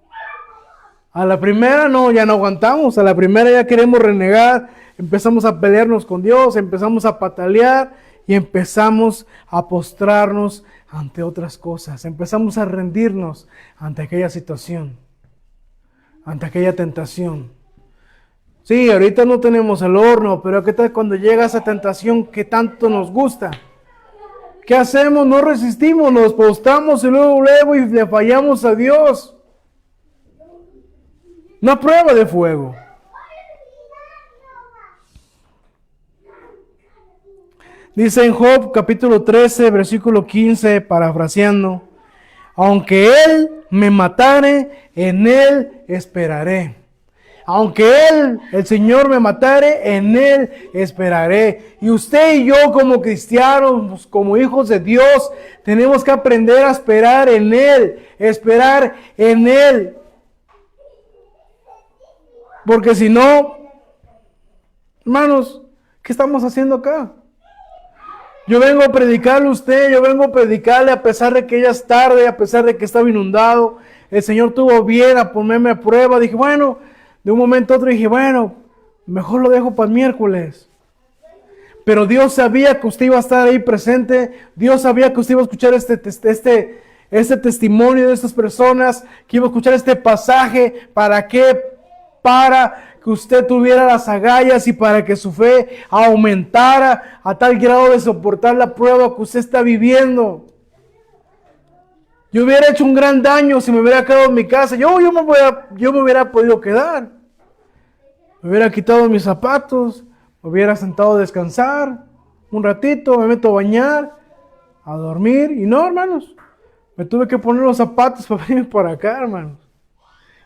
a la primera no, ya no aguantamos. A la primera ya queremos renegar. Empezamos a pelearnos con Dios, empezamos a patalear y empezamos a postrarnos ante otras cosas. Empezamos a rendirnos ante aquella situación, ante aquella tentación. Sí, ahorita no tenemos el horno, pero ¿qué tal cuando llega esa tentación que tanto nos gusta? ¿Qué hacemos? No resistimos, nos postramos y luego y le fallamos a Dios. Una prueba de fuego. Dice en Job capítulo 13, versículo 15, parafraseando, aunque Él me matare, en Él esperaré. Aunque el Señor me matare, en Él esperaré. Y usted y yo como cristianos, como hijos de Dios, tenemos que aprender a esperar en Él. Esperar en Él. Porque si no, hermanos, ¿qué estamos haciendo acá? Yo vengo a predicarle a usted, yo vengo a predicarle a pesar de que ya es tarde, a pesar de que estaba inundado. El Señor tuvo bien a ponerme a prueba. Dije, bueno, de un momento a otro dije, bueno, mejor lo dejo para el miércoles. Pero Dios sabía que usted iba a estar ahí presente. Dios sabía que usted iba a escuchar este testimonio de estas personas, que iba a escuchar este pasaje. ¿Para qué? Para que usted tuviera las agallas y para que su fe aumentara a tal grado de soportar la prueba que usted está viviendo. Yo hubiera hecho un gran daño si me hubiera quedado en mi casa. Yo me hubiera podido quedar. Me hubiera quitado mis zapatos, me hubiera sentado a descansar un ratito, me meto a bañar, a dormir. Y no, hermanos, me tuve que poner los zapatos para venir por acá, hermanos.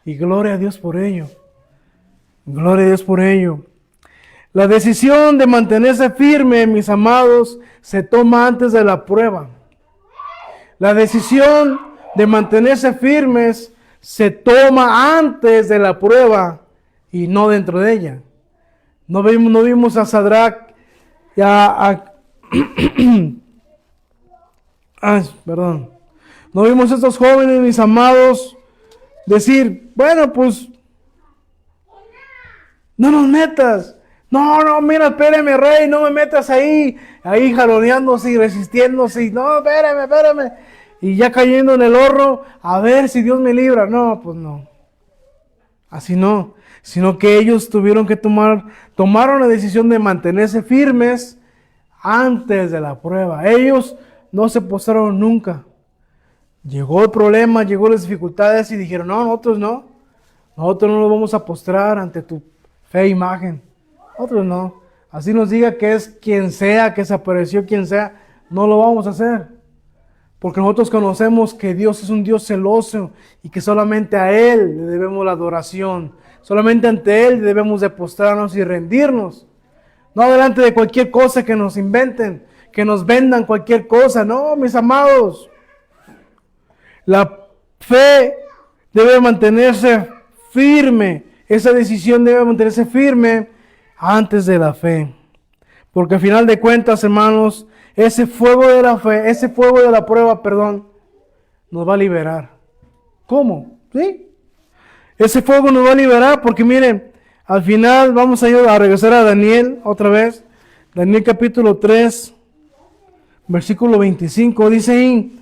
Y gloria a Dios por ello. Gloria a Dios por ello. La decisión de mantenerse firme, mis amados, se toma antes de la prueba. La decisión de mantenerse firmes se toma antes de la prueba y no dentro de ella. No vimos a Sadrach y No vimos a estos jóvenes, mis amados, decir, bueno, pues no nos metas. No, mira, espérame, rey, no me metas ahí jaloneándose y resistiéndose. No, espérame. Y ya cayendo en el horno, a ver si Dios me libra. No, pues no. Así no. Sino que ellos tuvieron que tomaron la decisión de mantenerse firmes antes de la prueba. Ellos no se postraron nunca. Llegó el problema, llegó las dificultades y dijeron, no, nosotros no. Nosotros no nos vamos a postrar ante tu fe e imagen. Nosotros no. Así nos diga que es quien sea, que se apareció quien sea, no lo vamos a hacer. Porque nosotros conocemos que Dios es un Dios celoso y que solamente a Él le debemos la adoración. Solamente ante Él debemos de postrarnos y rendirnos. No delante de cualquier cosa que nos inventen, que nos vendan cualquier cosa. No, mis amados. La fe debe mantenerse firme. Esa decisión debe mantenerse firme antes de la fe. Porque al final de cuentas, hermanos, ese fuego de la fe, ese fuego de la prueba, nos va a liberar. ¿Cómo? ¿Sí? Ese fuego nos va a liberar porque miren, al final vamos a regresar a Daniel otra vez. Daniel capítulo 3, versículo 25, dice ahí,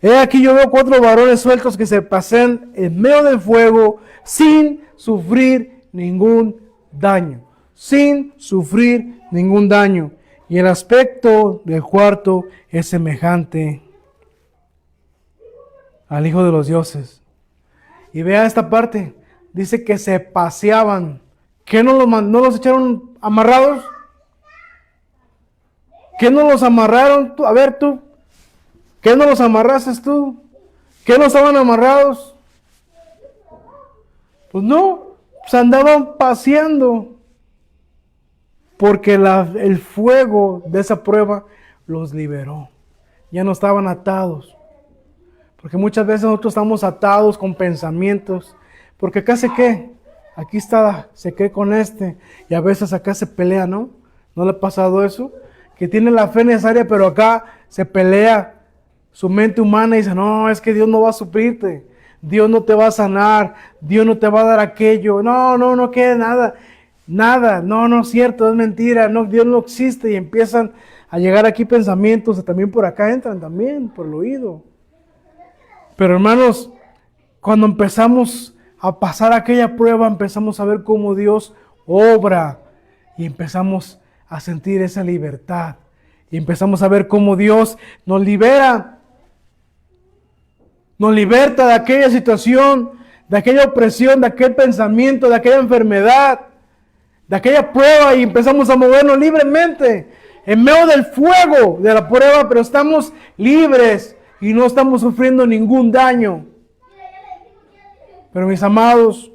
he aquí yo veo 4 varones sueltos que se pasean en medio del fuego sin sufrir ningún daño. Sin sufrir ningún daño. Y el aspecto del cuarto es semejante al Hijo de los Dioses. Y vea esta parte. Dice que se paseaban. ¿Qué no los echaron amarrados? ¿Qué no los amarraron? A ver tú. ¿Qué no los amarraste tú? ¿Qué no estaban amarrados? Pues no. Se andaban paseando. Porque el fuego de esa prueba los liberó. Ya no estaban atados. Porque muchas veces nosotros estamos atados con pensamientos. Porque acá aquí se cree con y a veces acá se pelea, ¿no? ¿No le ha pasado eso? Que tiene la fe necesaria, pero acá se pelea su mente humana y dice, no, es que Dios no va a suplirte. Dios no te va a sanar. Dios no te va a dar aquello. No quede nada. Nada, no es cierto, es mentira, no, Dios no existe y empiezan a llegar aquí pensamientos, también por acá entran también, por el oído. Pero hermanos, cuando empezamos a pasar aquella prueba, empezamos a ver cómo Dios obra y empezamos a sentir esa libertad. Y empezamos a ver cómo Dios nos libera. Nos liberta de aquella situación, de aquella opresión, de aquel pensamiento, de aquella enfermedad, de aquella prueba, y empezamos a movernos libremente en medio del fuego de la prueba, pero estamos libres y no estamos sufriendo ningún daño. Pero mis amados,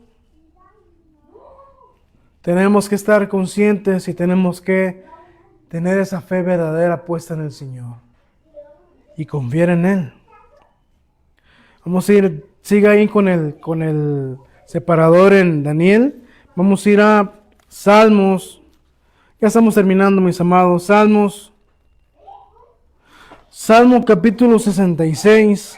tenemos que estar conscientes y tenemos que tener esa fe verdadera puesta en el Señor y confiar en Él. Vamos a ir, siga ahí con el separador en Daniel. Vamos a ir a Salmos. Ya estamos terminando, mis amados. Salmo capítulo 66.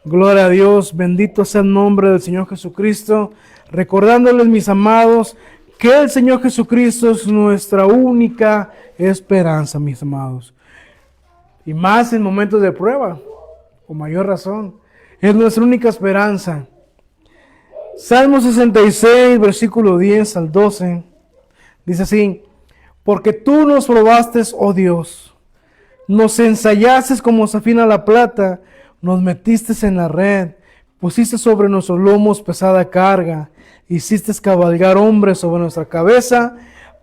Gloria a Dios, bendito sea el nombre del Señor Jesucristo. Recordándoles, mis amados, que el Señor Jesucristo es nuestra única esperanza, mis amados. Y más en momentos de prueba, con mayor razón. Es nuestra única esperanza. Salmo 66, versículo 10 al 12. Dice así: porque tú nos probaste, oh Dios, nos ensayaste como se afina la plata, nos metiste en la red, pusiste sobre nuestros lomos pesada carga, hiciste cabalgar hombres sobre nuestra cabeza,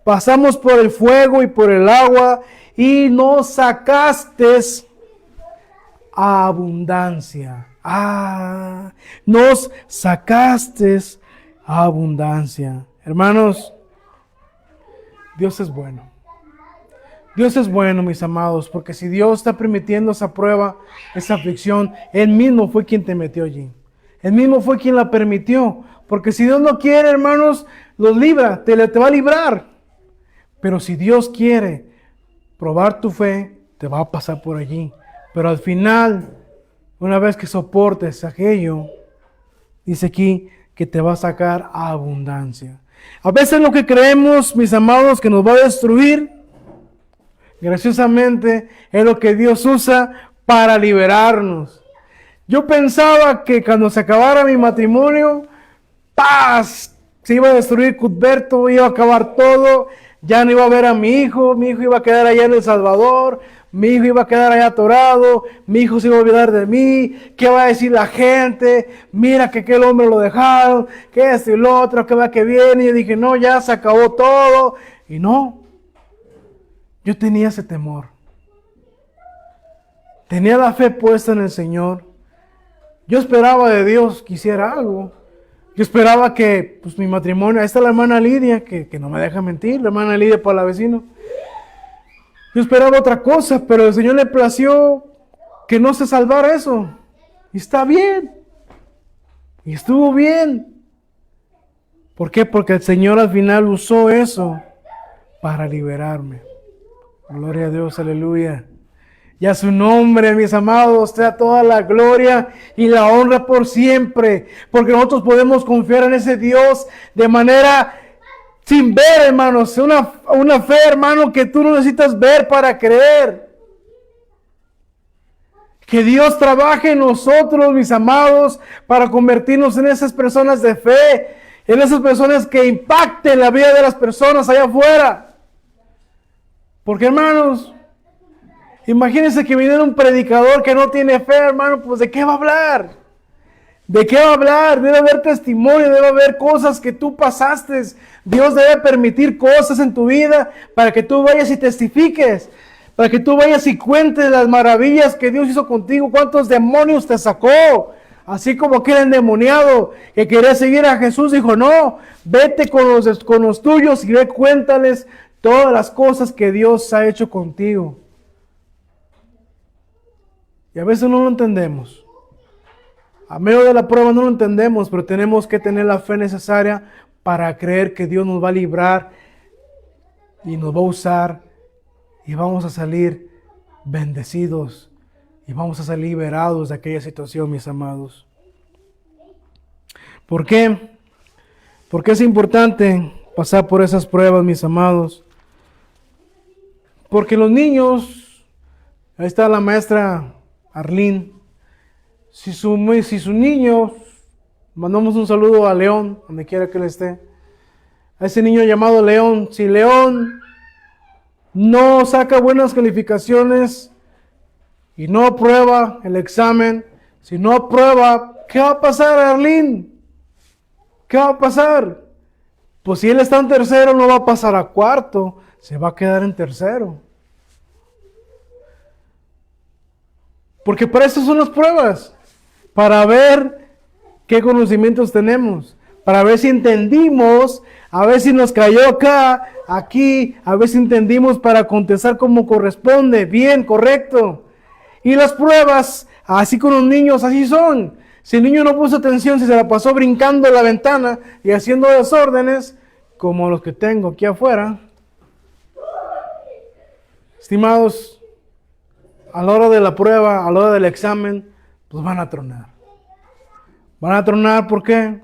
pasamos por el fuego y por el agua, y nos sacaste a abundancia. Nos sacaste a abundancia. Hermanos, Dios es bueno. Dios es bueno, mis amados, porque si Dios está permitiendo esa prueba, esa aflicción, Él mismo fue quien te metió allí. Él mismo fue quien la permitió. Porque si Dios no quiere, hermanos, los libra, te va a librar. Pero si Dios quiere probar tu fe, te va a pasar por allí. Pero al final, una vez que soportes aquello, dice aquí que te va a sacar a abundancia. A veces lo que creemos, mis amados, que nos va a destruir, graciosamente, es lo que Dios usa para liberarnos. Yo pensaba que cuando se acabara mi matrimonio, ¡paz!, se iba a destruir Cuthberto, iba a acabar todo, ya no iba a ver a mi hijo iba a quedar allá en El Salvador, mi hijo iba a quedar allá atorado, mi hijo se iba a olvidar de mí, ¿qué va a decir la gente? Mira que aquel hombre lo dejaron, que esto y lo otro, que va que viene. Y yo dije, no, ya se acabó todo. Y no, yo tenía ese temor. Tenía la fe puesta en el Señor. Yo esperaba de Dios que hiciera algo. Yo esperaba que, pues, mi matrimonio, ahí está la hermana Lidia, que no me deja mentir, la hermana Lidia para la vecino. Yo esperaba otra cosa, pero el Señor le plació que no se salvara eso. Y está bien. Y estuvo bien. ¿Por qué? Porque el Señor al final usó eso para liberarme. Gloria a Dios, aleluya. Y a su nombre, mis amados, sea toda la gloria y la honra por siempre. Porque nosotros podemos confiar en ese Dios de manera sin ver, hermanos. Una fe, hermano, que tú no necesitas ver para creer. Que Dios trabaje en nosotros, mis amados, para convertirnos en esas personas de fe. En esas personas que impacten la vida de las personas allá afuera. Porque, hermanos, imagínense que viniera un predicador que no tiene fe, hermano, pues ¿de qué va a hablar? ¿De qué va a hablar? Debe haber testimonio, debe haber cosas que tú pasaste. Dios debe permitir cosas en tu vida para que tú vayas y testifiques. Para que tú vayas y cuentes las maravillas que Dios hizo contigo. Cuántos demonios te sacó. Así como aquel endemoniado que quería seguir a Jesús, dijo, no, vete con los tuyos y ve, cuéntales todas las cosas que Dios ha hecho contigo. Y a veces no lo entendemos. A medio de la prueba no lo entendemos, pero tenemos que tener la fe necesaria para creer que Dios nos va a librar y nos va a usar y vamos a salir bendecidos y vamos a salir liberados de aquella situación, mis amados. ¿Por qué? Porque es importante pasar por esas pruebas, mis amados. Porque los niños, ahí está la maestra Arlene, si su niño, mandamos un saludo a León, donde quiera que él esté, a ese niño llamado León. Si León no saca buenas calificaciones y no aprueba el examen, si no aprueba, ¿qué va a pasar, Arlene? ¿Qué va a pasar? Pues si él está en tercero, no va a pasar a cuarto, se va a quedar en tercero. Porque para eso son las pruebas, para ver qué conocimientos tenemos, para ver si entendimos, a ver si nos cayó acá, aquí, a ver si entendimos para contestar como corresponde, bien, correcto. Y las pruebas, así con los niños, así son. Si el niño no puso atención, si se la pasó brincando la ventana y haciendo desórdenes, como los que tengo aquí afuera, estimados, a la hora de la prueba, a la hora del examen, pues van a tronar. Van a tronar, ¿por qué?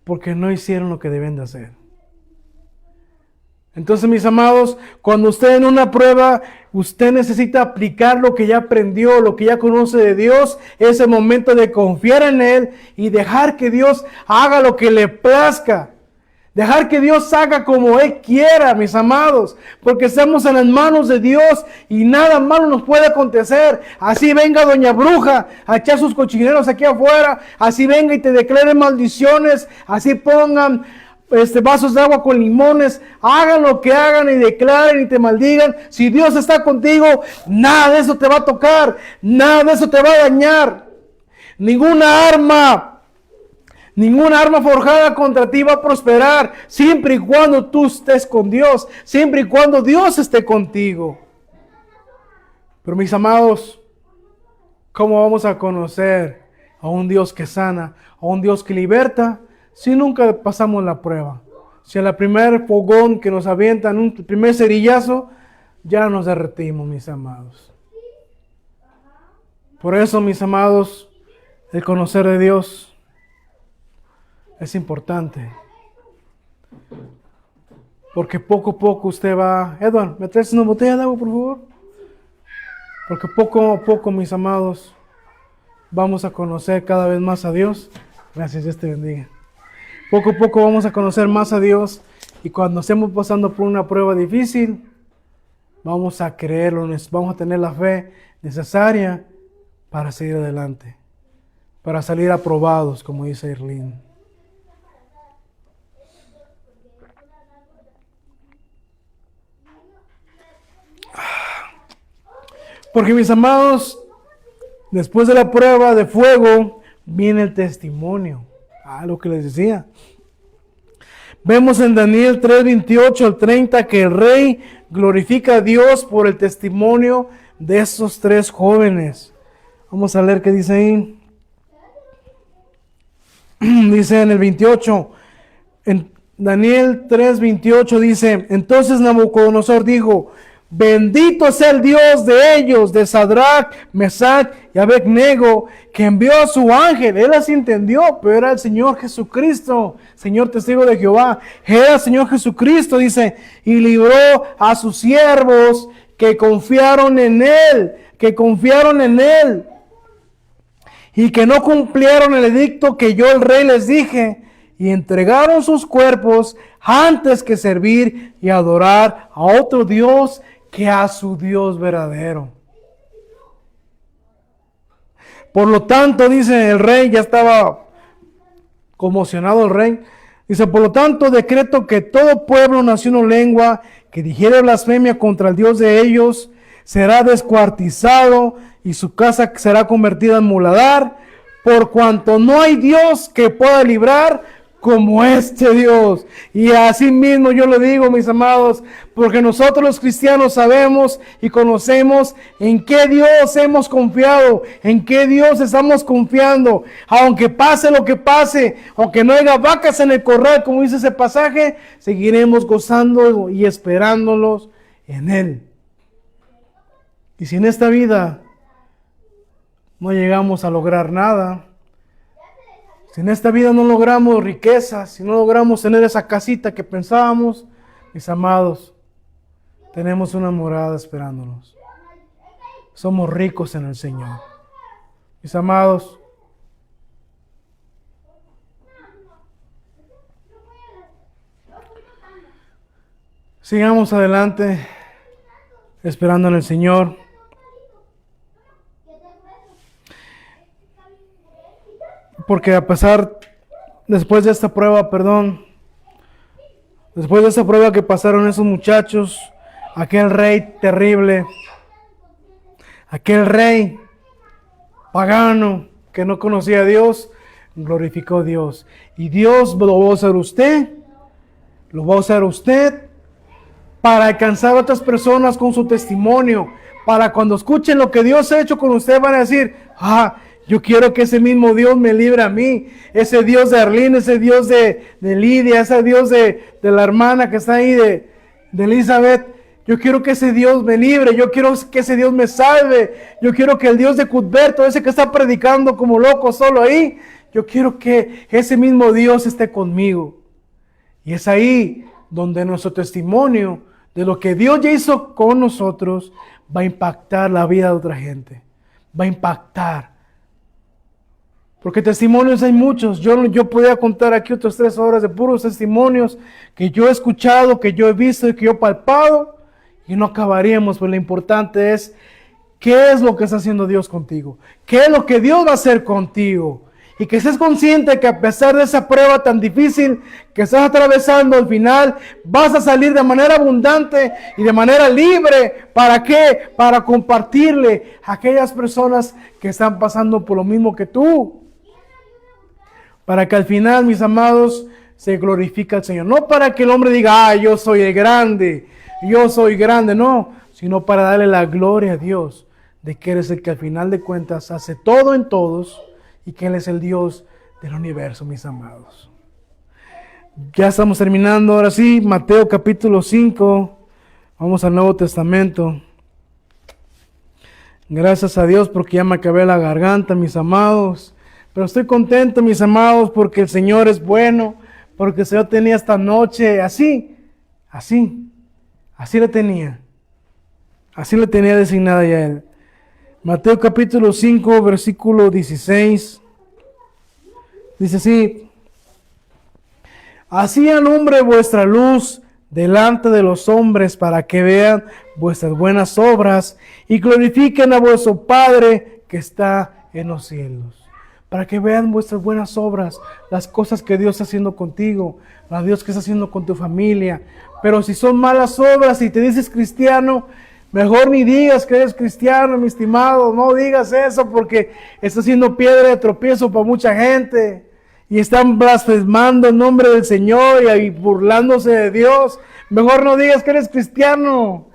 Porque no hicieron lo que deben de hacer. Entonces, mis amados, cuando usted en una prueba, usted necesita aplicar lo que ya aprendió, lo que ya conoce de Dios. Es el momento de confiar en Él y dejar que Dios haga lo que le plazca. Dejar que Dios haga como Él quiera, mis amados, porque estamos en las manos de Dios y nada malo nos puede acontecer. Así venga doña bruja a echar sus cochineros aquí afuera, así venga y te declare maldiciones, así pongan vasos de agua con limones, hagan lo que hagan y declaren y te maldigan. Si Dios está contigo, nada de eso te va a tocar, nada de eso te va a dañar. Ninguna arma forjada contra ti va a prosperar, siempre y cuando tú estés con Dios, siempre y cuando Dios esté contigo. Pero mis amados, ¿cómo vamos a conocer a un Dios que sana, a un Dios que liberta, si nunca pasamos la prueba? Si a la primer fogón que nos avientan, un primer cerillazo, ya nos derretimos, mis amados. Por eso, mis amados, el conocer de Dios es importante. Porque poco a poco usted va... Edward, ¿me traes una botella de agua, por favor? Porque poco a poco, mis amados, vamos a conocer cada vez más a Dios. Gracias, Dios te bendiga. Poco a poco vamos a conocer más a Dios. Y cuando estemos pasando por una prueba difícil, vamos a creerlo, vamos a tener la fe necesaria para seguir adelante. Para salir aprobados, como dice Irlene. Porque, mis amados, después de la prueba de fuego, viene el testimonio. Lo que les decía. Vemos en Daniel 3:28 al 30 que el rey glorifica a Dios por el testimonio de esos tres jóvenes. Vamos a leer qué dice ahí. Dice en el 28, en Daniel 3:28 dice: entonces Nabucodonosor dijo: bendito sea el Dios de ellos, de Sadrach, Mesach y Abednego, que envió a su ángel. Él así entendió, pero era el Señor Jesucristo, Señor testigo de Jehová. Era el Señor Jesucristo, dice, y libró a sus siervos que confiaron en Él, y que no cumplieron el edicto que yo el rey les dije, y entregaron sus cuerpos antes que servir y adorar a otro Dios que a su Dios verdadero. Por lo tanto, dice el rey, ya estaba conmocionado el rey, dice: por lo tanto decreto que todo pueblo, nación o lengua que dijere blasfemia contra el Dios de ellos será descuartizado y su casa será convertida en muladar, por cuanto no hay Dios que pueda librar como este Dios. Y así mismo yo lo digo, mis amados, porque nosotros los cristianos sabemos y conocemos en qué Dios hemos confiado, en qué Dios estamos confiando. Aunque pase lo que pase, aunque no haya vacas en el corral, como dice ese pasaje, seguiremos gozando y esperándolos en Él. Y si en esta vida no llegamos a lograr nada, si en esta vida no logramos riquezas, si no logramos tener esa casita que pensábamos, mis amados, tenemos una morada esperándonos. Somos ricos en el Señor. Mis amados, Sigamos adelante, esperando en el Señor. Porque después de esta prueba, después de esta prueba que pasaron esos muchachos, aquel rey terrible, aquel rey pagano que no conocía a Dios, glorificó a Dios. Y Dios lo va a usar usted para alcanzar a otras personas con su testimonio, para cuando escuchen lo que Dios ha hecho con usted van a decir, yo quiero que ese mismo Dios me libre a mí, ese Dios de Arlene, ese Dios de Lidia, ese Dios de la hermana que está ahí, de Elizabeth. Yo quiero que ese Dios me libre, yo quiero que ese Dios me salve, yo quiero que el Dios de Cuthberto, ese que está predicando como loco solo ahí, yo quiero que ese mismo Dios esté conmigo. Y es ahí donde nuestro testimonio de lo que Dios ya hizo con nosotros va a impactar la vida de otra gente, va a impactar. Porque testimonios hay muchos. Yo podía contar aquí otras 3 horas de puros testimonios que yo he escuchado, que yo he visto y que yo he palpado. Y no acabaríamos, pero lo importante es qué es lo que está haciendo Dios contigo. ¿Qué es lo que Dios va a hacer contigo? Y que estés consciente que a pesar de esa prueba tan difícil que estás atravesando, al final vas a salir de manera abundante y de manera libre. ¿Para qué? Para compartirle a aquellas personas que están pasando por lo mismo que tú. Para que al final, mis amados, se glorifique al Señor. No para que el hombre diga, yo soy el grande, no, sino para darle la gloria a Dios de que Él es el que al final de cuentas hace todo en todos y que Él es el Dios del universo, mis amados. Ya estamos terminando, ahora sí, Mateo capítulo 5, vamos al Nuevo Testamento. Gracias a Dios porque ya me acabé la garganta, mis amados. Pero estoy contento, mis amados, porque el Señor es bueno, porque el Señor tenía esta noche así le tenía designada ya Él. Mateo capítulo 5, versículo 16, dice así: así alumbre vuestra luz delante de los hombres, para que vean vuestras buenas obras y glorifiquen a vuestro Padre que está en los cielos. Para que vean vuestras buenas obras, las cosas que Dios está haciendo contigo, la Dios que está haciendo con tu familia. Pero si son malas obras y te dices cristiano, mejor ni digas que eres cristiano, mi estimado. No digas eso porque está siendo piedra de tropiezo para mucha gente. Y están blasfemando el nombre del Señor y burlándose de Dios. Mejor no digas que eres cristiano.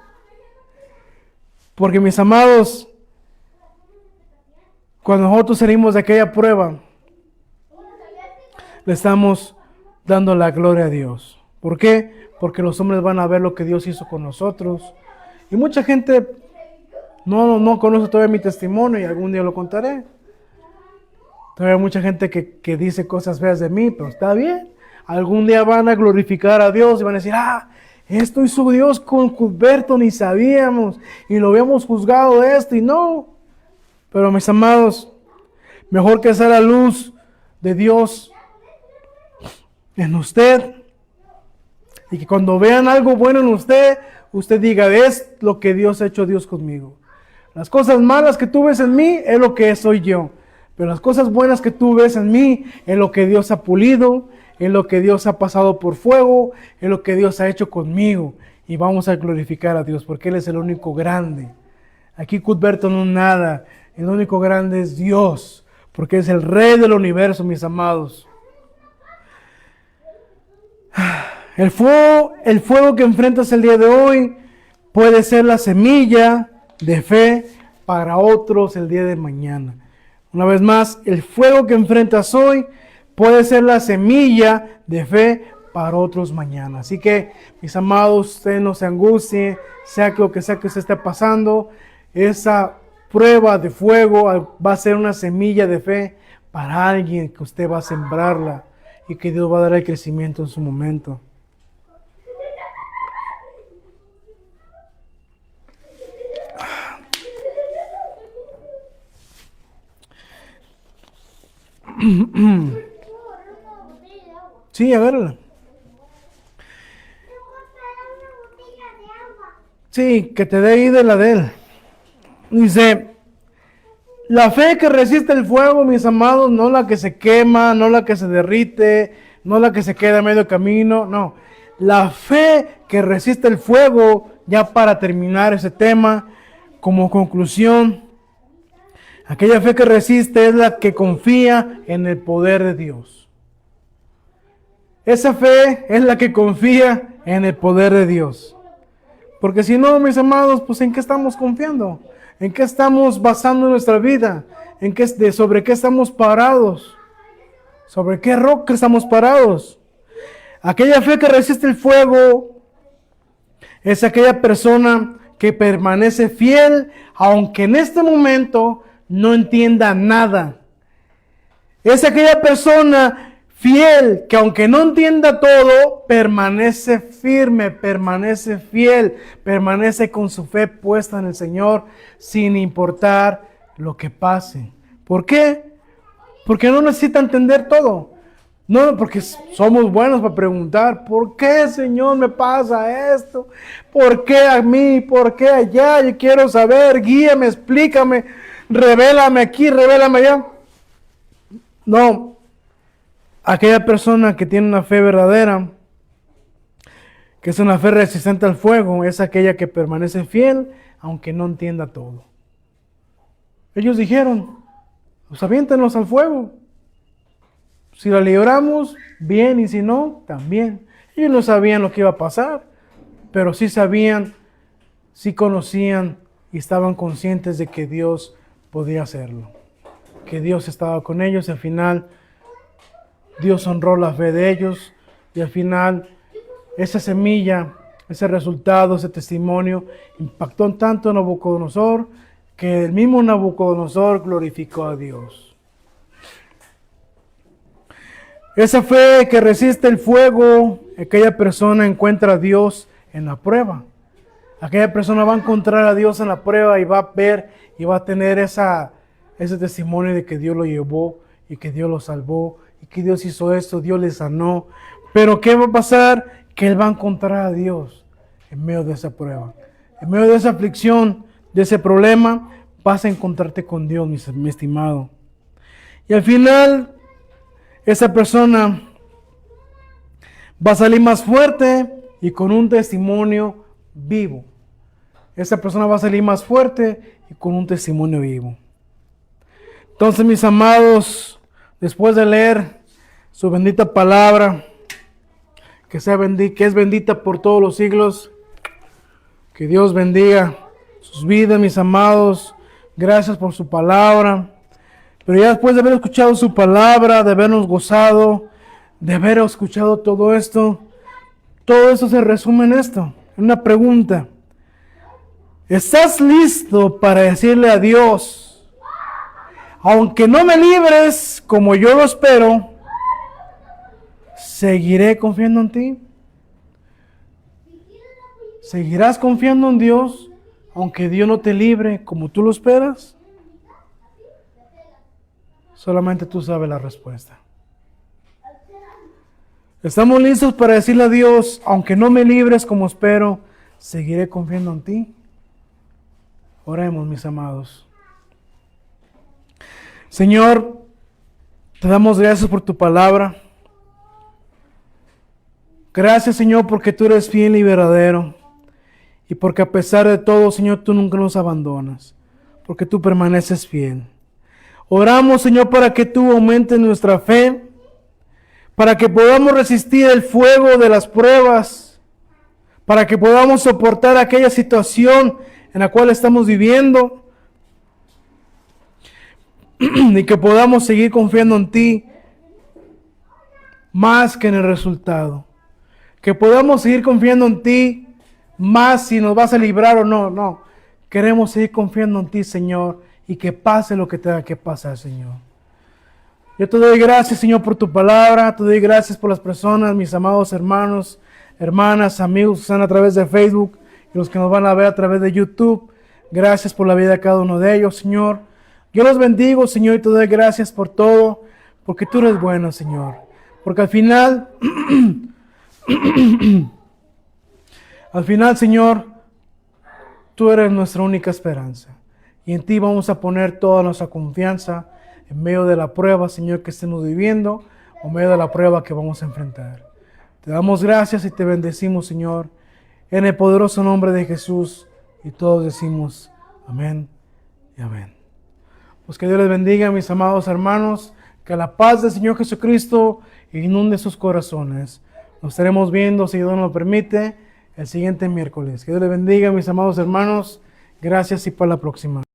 Porque, mis amados, cuando nosotros salimos de aquella prueba, le estamos dando la gloria a Dios. ¿Por qué? Porque los hombres van a ver lo que Dios hizo con nosotros. Y mucha gente no conoce todavía mi testimonio y algún día lo contaré. Todavía hay mucha gente que dice cosas feas de mí, pero está bien. Algún día van a glorificar a Dios y van a decir, esto hizo Dios con Cuthberto, ni sabíamos, y lo habíamos juzgado de esto, y no. Pero mis amados, mejor que sea la luz de Dios en usted, y que cuando vean algo bueno en usted, usted diga, es lo que Dios ha hecho Dios conmigo. Las cosas malas que tú ves en mí es lo que soy yo. Pero las cosas buenas que tú ves en mí es lo que Dios ha pulido, es lo que Dios ha pasado por fuego, es lo que Dios ha hecho conmigo. Y vamos a glorificar a Dios porque Él es el único grande. Aquí Cuthberto no es nada, el único grande es Dios, porque es el Rey del universo, mis amados. El fuego que enfrentas el día de hoy puede ser la semilla de fe para otros el día de mañana. Una vez más, el fuego que enfrentas hoy puede ser la semilla de fe para otros mañana. Así que, mis amados, usted no se angustie, sea que lo que sea que usted esté pasando, esa prueba de fuego va a ser una semilla de fe para alguien que usted va a sembrarla y que Dios va a dar el crecimiento en su momento. Sí, agárrala. Sí, que te dé ahí de la de él. Dice, la fe que resiste el fuego, mis amados, no la que se quema, no la que se derrite, no la que se queda a medio camino, no. La fe que resiste el fuego, ya para terminar ese tema, como conclusión, aquella fe que resiste es la que confía en el poder de Dios. Esa fe es la que confía en el poder de Dios. Porque si no, mis amados, pues ¿en qué estamos confiando? ¿En qué estamos basando nuestra vida? ¿Sobre qué estamos parados? ¿Sobre qué roca estamos parados? Aquella fe que resiste el fuego es aquella persona que permanece fiel, aunque en este momento no entienda nada. Es aquella persona fiel que aunque no entienda todo, permanece firme, permanece fiel, permanece con su fe puesta en el Señor, sin importar lo que pase. ¿Por qué? Porque no necesita entender todo. No, porque somos buenos para preguntar, ¿por qué, Señor, me pasa esto? ¿Por qué a mí? ¿Por qué allá? Yo quiero saber, guíame, explícame, revélame aquí, revélame allá. No, aquella persona que tiene una fe verdadera, que es una fe resistente al fuego, es aquella que permanece fiel, aunque no entienda todo. Ellos dijeron, pues aviéntenos al fuego. Si la libramos, bien, y si no, también. Ellos no sabían lo que iba a pasar, pero sí sabían, sí conocían y estaban conscientes de que Dios podía hacerlo. Que Dios estaba con ellos y al final Dios honró la fe de ellos y al final esa semilla, ese resultado, ese testimonio impactó tanto a Nabucodonosor que el mismo Nabucodonosor glorificó a Dios. Esa fe que resiste el fuego, aquella persona encuentra a Dios en la prueba. Aquella persona va a encontrar a Dios en la prueba y va a ver y va a tener ese testimonio de que Dios lo llevó y que Dios lo salvó y que Dios hizo esto, Dios le sanó. Pero ¿qué va a pasar? Que él va a encontrar a Dios en medio de esa prueba. En medio de esa aflicción, de ese problema, vas a encontrarte con Dios, mi estimado. Y al final, esa persona va a salir más fuerte y con un testimonio vivo. Esa persona va a salir más fuerte y con un testimonio vivo. Entonces, mis amados, después de leer su bendita palabra, que es bendita por todos los siglos, que Dios bendiga sus vidas, mis amados. Gracias por su palabra. Pero ya después de haber escuchado su palabra, de habernos gozado, de haber escuchado todo esto se resume en esto, en una pregunta. ¿Estás listo para decirle a Dios, aunque no me libres como yo lo espero, seguiré confiando en ti? ¿Seguirás confiando en Dios, aunque Dios no te libre como tú lo esperas? Solamente tú sabes la respuesta. ¿Estamos listos para decirle a Dios, aunque no me libres como espero, seguiré confiando en ti? Oremos, mis amados. Señor, te damos gracias por tu palabra. Gracias, Señor, porque tú eres fiel y verdadero. Y porque a pesar de todo, Señor, tú nunca nos abandonas. Porque tú permaneces fiel. Oramos, Señor, para que tú aumentes nuestra fe, para que podamos resistir el fuego de las pruebas, para que podamos soportar aquella situación en la cual estamos viviendo y que podamos seguir confiando en ti más que en el resultado. Que podamos seguir confiando en ti más si nos vas a librar o no. No, queremos seguir confiando en ti, Señor, y que pase lo que tenga que pasar, Señor. Yo te doy gracias, Señor, por tu palabra. Te doy gracias por las personas, mis amados hermanos, hermanas, amigos que están a través de Facebook y los que nos van a ver a través de YouTube. Gracias por la vida de cada uno de ellos, Señor. Yo los bendigo, Señor, y te doy gracias por todo, porque tú eres bueno, Señor. Porque al final, Señor, Tú eres nuestra única esperanza. Y en ti vamos a poner toda nuestra confianza en medio de la prueba, Señor, que estemos viviendo, o en medio de la prueba que vamos a enfrentar. Te damos gracias y te bendecimos, Señor, en el poderoso nombre de Jesús. Y todos decimos amén y amén. Pues que Dios les bendiga, mis amados hermanos. Que la paz del Señor Jesucristo inunde sus corazones. Nos estaremos viendo, si Dios nos lo permite, el siguiente miércoles. Que Dios les bendiga, mis amados hermanos. Gracias y para la próxima.